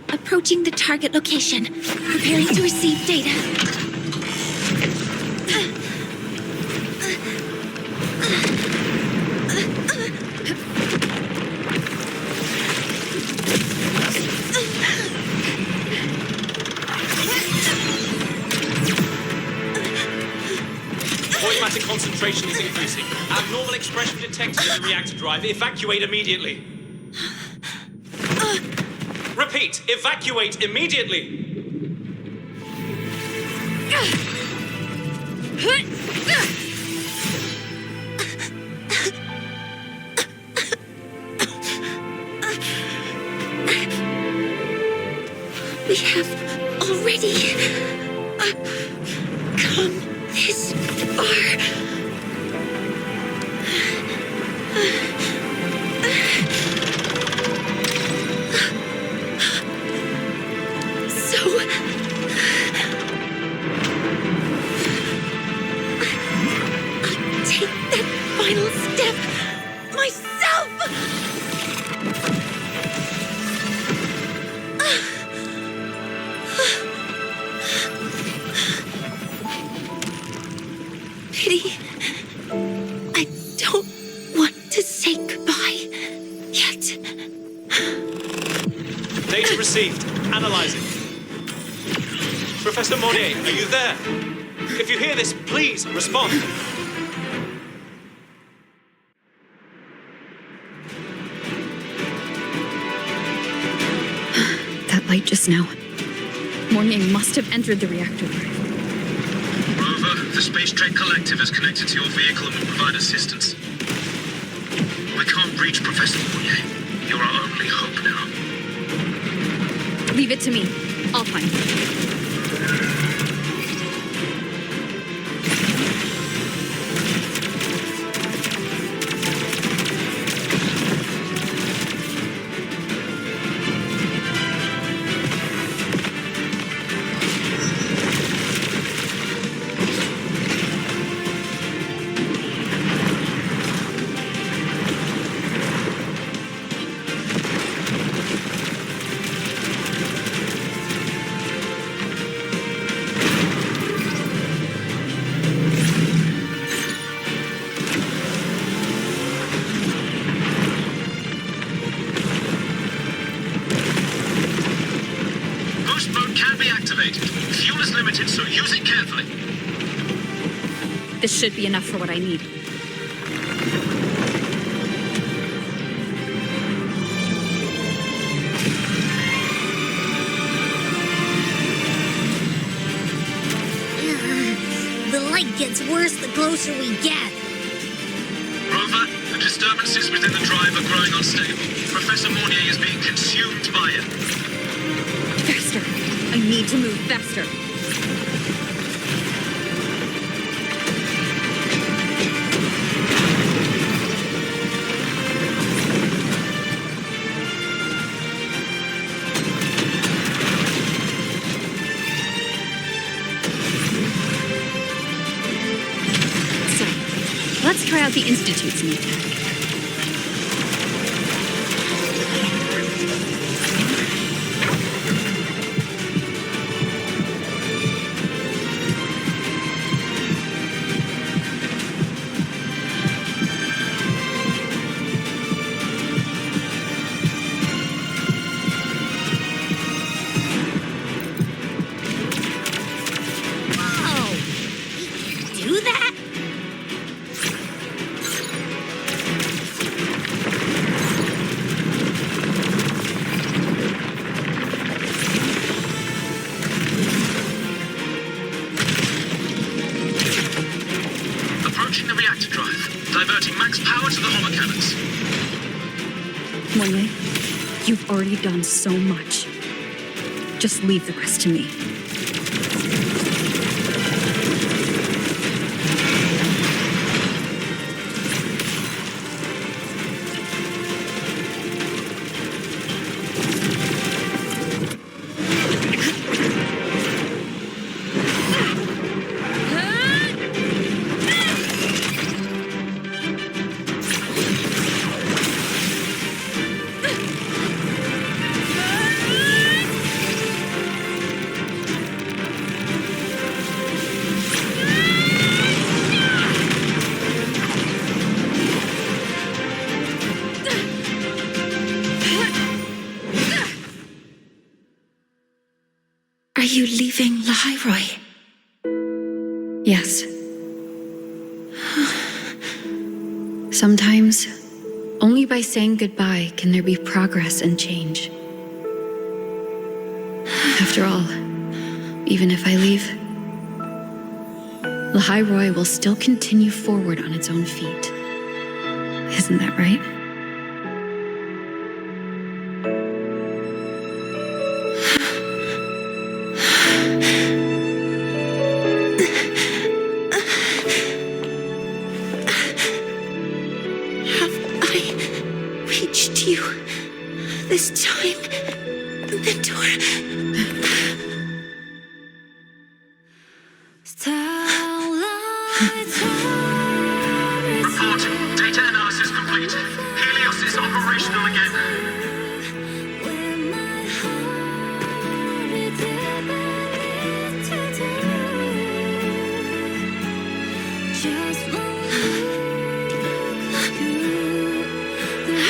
Approaching the target location. Preparing to receive data. Void matter concentration is increasing. Abnormal expression detected in the reactor drive. Evacuate immediately. Repeat, evacuate immediately. We have already come this far. Final step myself. Pity. I don't want to say goodbye yet. Data received. Analyzing. Professor Mornye, are you there? If you hear this, please respond. Light just now. Mornye must have entered the reactor. Rover, the Space Trek Collective has connected to your vehicle and will provide assistance. We can't reach Professor Mornye. You're our only hope now. Leave it to me. I'll find him. Fuel is limited, so use it carefully. This should be enough for what I need. gets worse the closer we get. Rover, the disturbances within the drive are growing unstable. Professor Mornye is being consumed by it. Faster! I need to move faster. Let's try out the Institute's new tech. Whoa! He can do that? Approaching the reactor drive. Diverting max power to the holocannons. Mornye, you've already done so much. Just leave the rest to me. Are you leaving Lahai-Roi? Yes. Sometimes, only by saying goodbye can there be progress and change. After all, even if I leave, Lahai-Roi will still continue forward on its own feet. Isn't that right? You this time, Mentor. Reporting. Data analysis complete. Helios is operational again.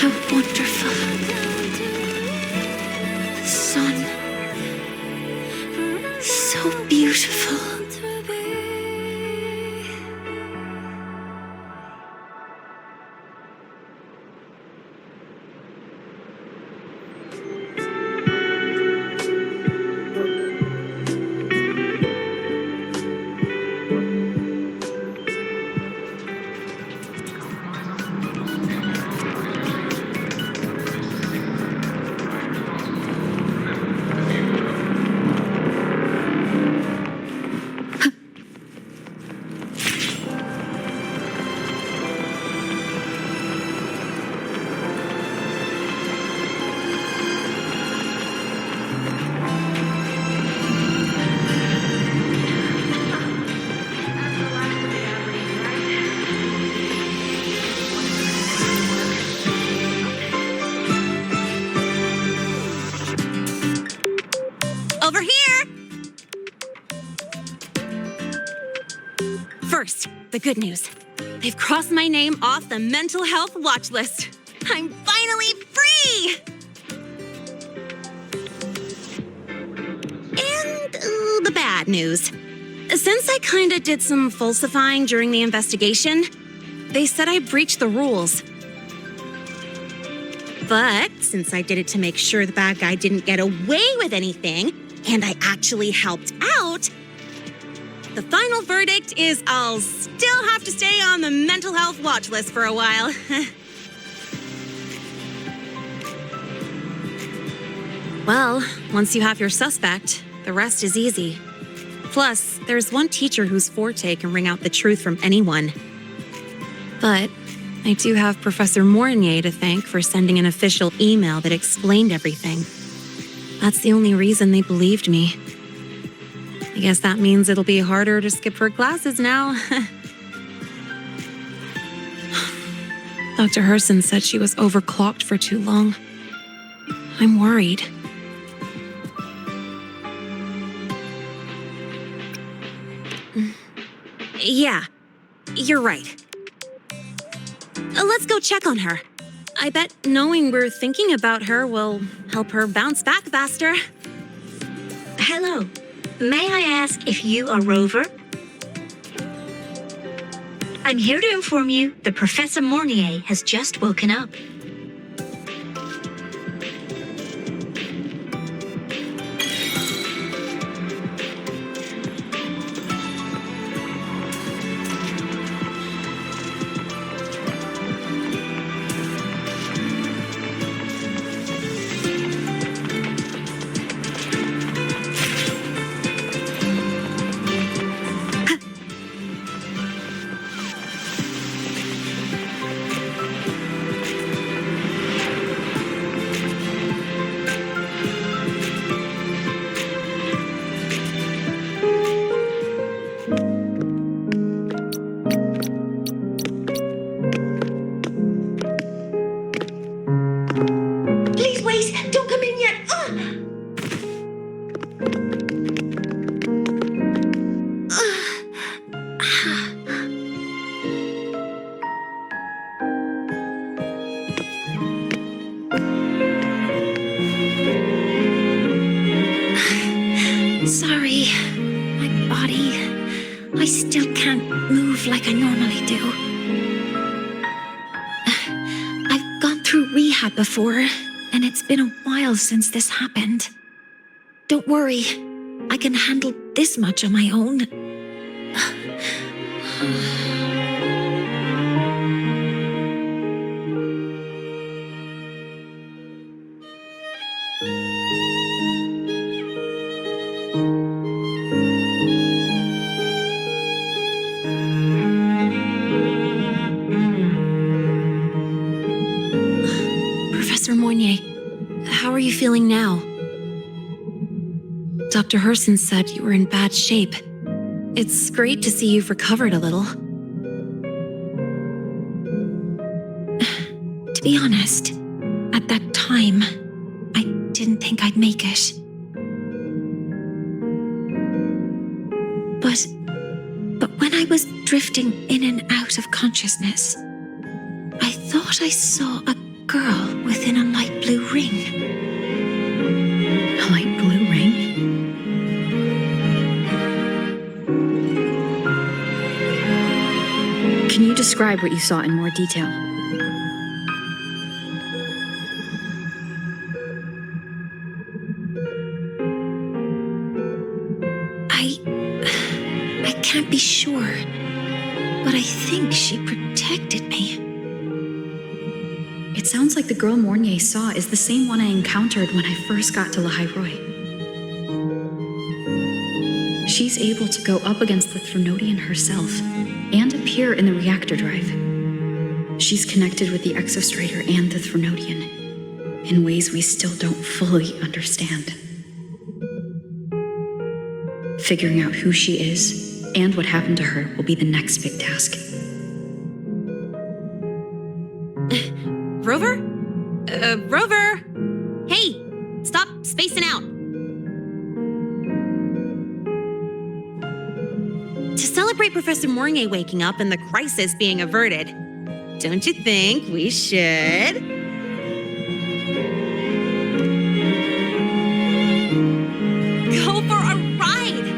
How wonderful. The sun. So beautiful. Over here! First, the good news. They've crossed my name off the mental health watch list. I'm finally free! And the bad news. Since I kinda did some falsifying during the investigation, they said I breached the rules. But since I did it to make sure the bad guy didn't get away with anything, and I actually helped out, The final verdict is I'll still have to stay on the mental health watch list for a while. Well, once you have your suspect, the rest is easy. Plus, there's one teacher whose forte can wring out the truth from anyone. But I do have Professor Mornye to thank for sending an official email that explained everything. That's the only reason they believed me. I guess that means it'll be harder to skip her classes now. Dr. Herson said she was overclocked for too long. I'm worried. Yeah, you're right. Let's go check on her. I bet knowing we're thinking about her will help her bounce back faster. Hello. May I ask if you are Rover? I'm here to inform you that Professor Mornye has just woken up. Sorry, my body. I still can't move like I normally do. I've gone through rehab before, and it's been a while since this happened. Don't worry, I can handle this much on my own. How are you feeling now? Dr. Herson said you were in bad shape. It's great to see you've recovered a little. To be honest, at that time, I didn't think I'd make it. But when I was drifting in and out of consciousness, I thought I saw a girl within a light blue ring. A light blue ring? Can you describe what you saw in more detail? I can't be sure, but I think she protected me. It sounds like the girl Mornye saw is the same one I encountered when I first got to Lahai-Roi. She's able to go up against the Thrunodian herself and appear in the reactor drive. She's connected with the Exostrator and the Thrunodian in ways we still don't fully understand. Figuring out who she is and what happened to her will be the next big task. Rover? Rover! Hey, stop spacing out. To celebrate Professor Mornye waking up and the crisis being averted, don't you think we should? Go for a ride!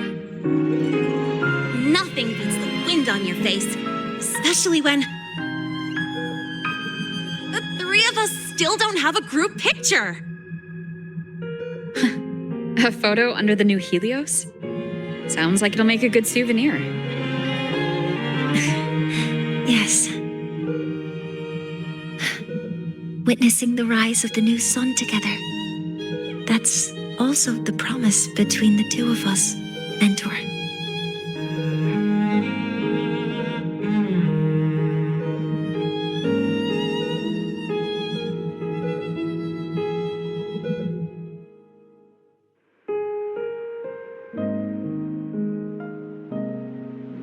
Nothing beats the wind on your face, especially when the three of us still don't have a group picture. A photo under the new Helios? Sounds like it'll make a good souvenir. Yes. Witnessing the rise of the new sun together. That's also the promise between the two of us, mentor.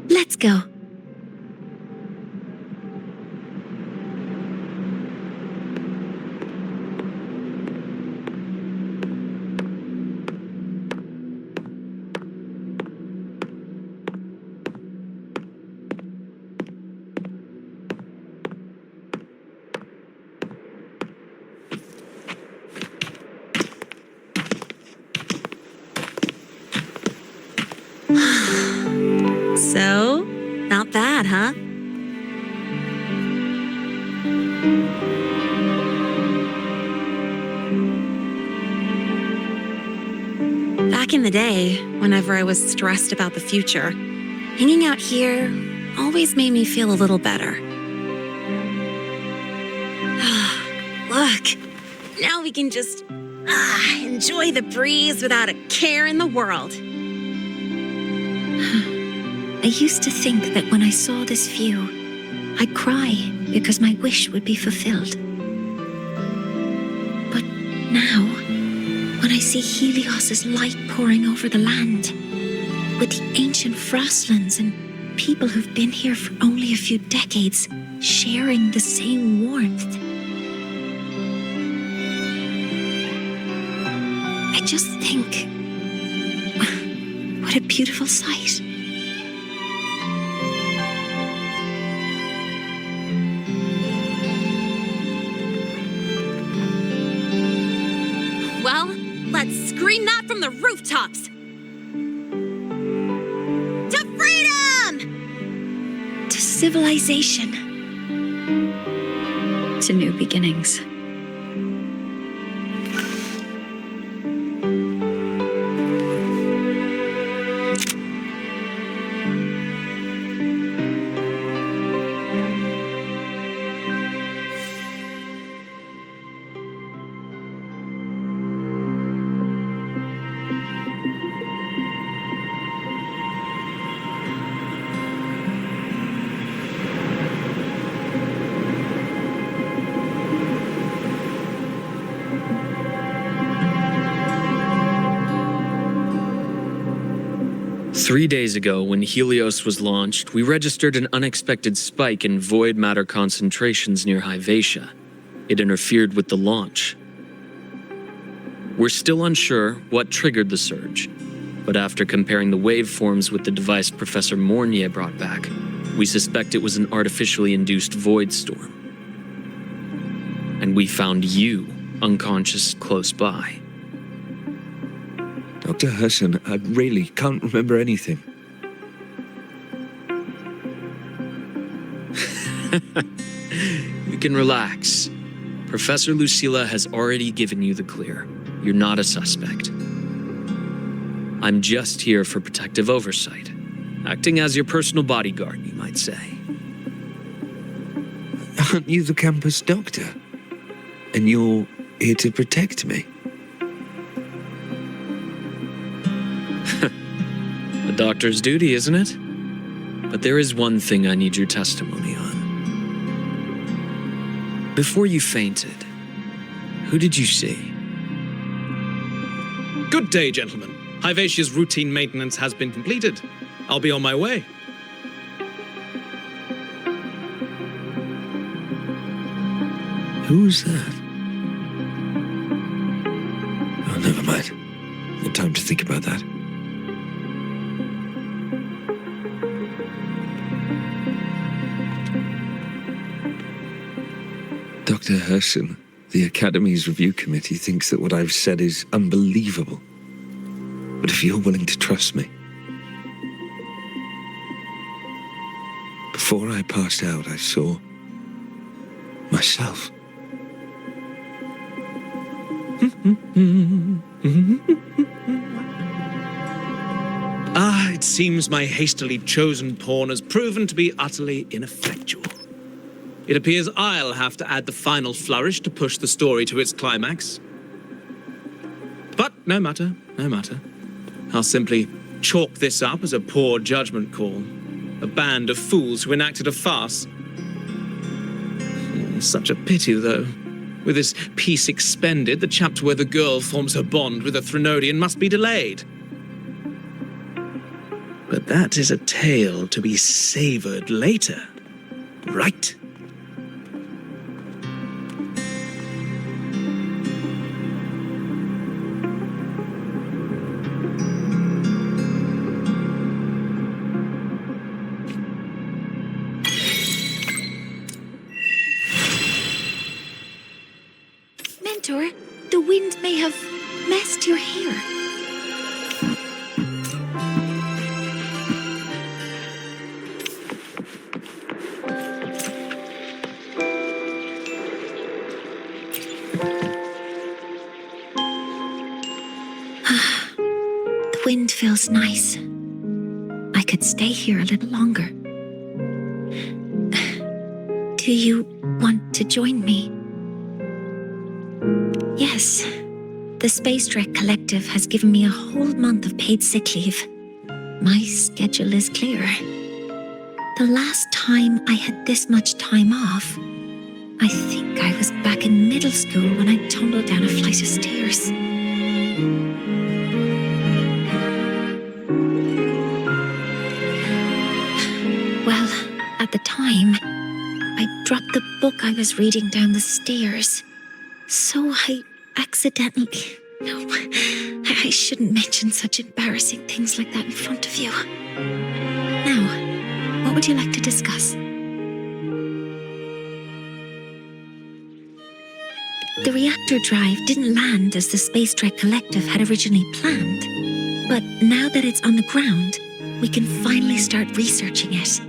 Let's go. So, not bad, huh? Back in the day, whenever I was stressed about the future, hanging out here always made me feel a little better. Look, now we can just enjoy the breeze without a care in the world. I used to think that when I saw this view, I'd cry because my wish would be fulfilled. But now, when I see Helios' light pouring over the land, with the ancient frostlands and people who've been here for only a few decades sharing the same warmth, I just think, what a beautiful sight. Well, let's scream that from the rooftops! To freedom! To civilization. To new beginnings. Three days ago, when Helios was launched, we registered an unexpected spike in void matter concentrations near Lahai-Roi. It interfered with the launch. We're still unsure what triggered the surge, but after comparing the waveforms with the device Professor Mornye brought back, we suspect it was an artificially induced void storm. And we found you unconscious close by. Dr. Herson, I really can't remember anything. You can relax. Professor Lucilla has already given you the clear. You're not a suspect. I'm just here for protective oversight, acting as your personal bodyguard, you might say. Aren't you the campus doctor? And you're here to protect me? A doctor's duty, isn't it? But there is one thing I need your testimony on. Before you fainted, who did you see? Good day, gentlemen. Lahai-Roi's routine maintenance has been completed. I'll be on my way. Who's that? Oh, never mind. No time to think about that. Dr. Herson, the Academy's review committee thinks that what I've said is unbelievable. But if you're willing to trust me... Before I passed out, I saw... myself. It seems my hastily chosen pawn has proven to be utterly ineffectual. It appears I'll have to add the final flourish to push the story to its climax. But no matter, no matter. I'll simply chalk this up as a poor judgment call. A band of fools who enacted a farce. Such a pity, though. With this piece expended, the chapter where the girl forms her bond with a Threnodian must be delayed. But that is a tale to be savoured later, right? Mentor, the wind may have messed your hair. The wind feels nice. I could stay here a little longer. Do you want to join me? Yes. The Space Trek Collective has given me a whole month of paid sick leave. My schedule is clear. The last time I had this much time off, I think I was back in middle school when I tumbled down a flight of stairs. Well, at the time, I dropped the book I was reading down the stairs. So I accidentally... No, I shouldn't mention such embarrassing things like that in front of you. Now, what would you like to discuss? The reactor drive didn't land as the Space Trek Collective had originally planned. But now that it's on the ground, we can finally start researching it.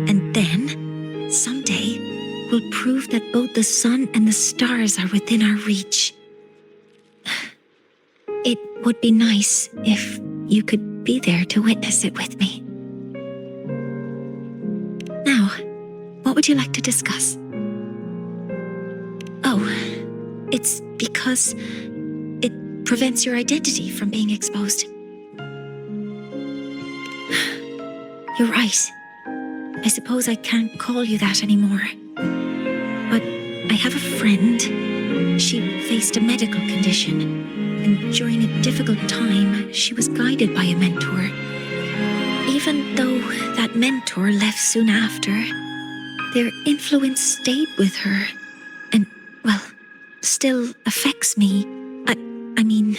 And then, someday, we'll prove that both the sun and the stars are within our reach. It would be nice if you could be there to witness it with me. Now, what would you like to discuss? Oh, it's because it prevents your identity from being exposed. You're right. I suppose I can't call you that anymore. But I have a friend. She faced a medical condition, and during a difficult time, she was guided by a mentor. Even though that mentor left soon after, their influence stayed with her, and, well, still affects me. I mean,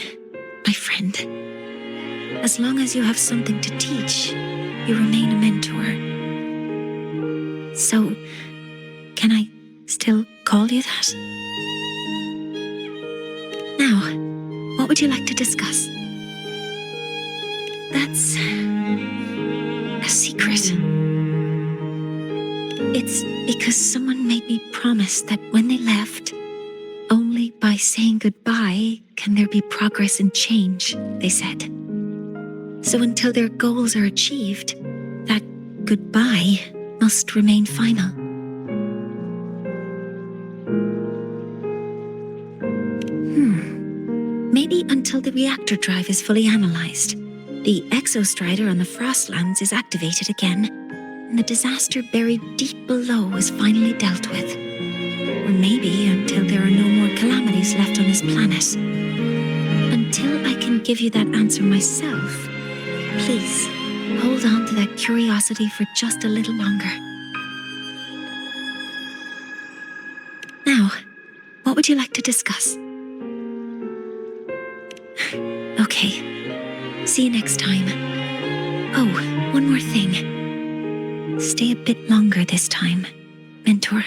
my friend. As long as you have something to teach, you remain a mentor. So, can I still call you that? Now, what would you like to discuss? That's a secret. It's because someone made me promise that when they left, only by saying goodbye can there be progress and change, they said. So until their goals are achieved, that goodbye must remain final. Maybe until the reactor drive is fully analyzed, the exostrider on the Frostlands is activated again, and the disaster buried deep below is finally dealt with. Or maybe until there are no more calamities left on this planet. Until I can give you that answer myself, please hold on to that curiosity for just a little longer. Now, what would you like to discuss? Okay. See you next time. Oh, one more thing. Stay a bit longer this time, Mentor.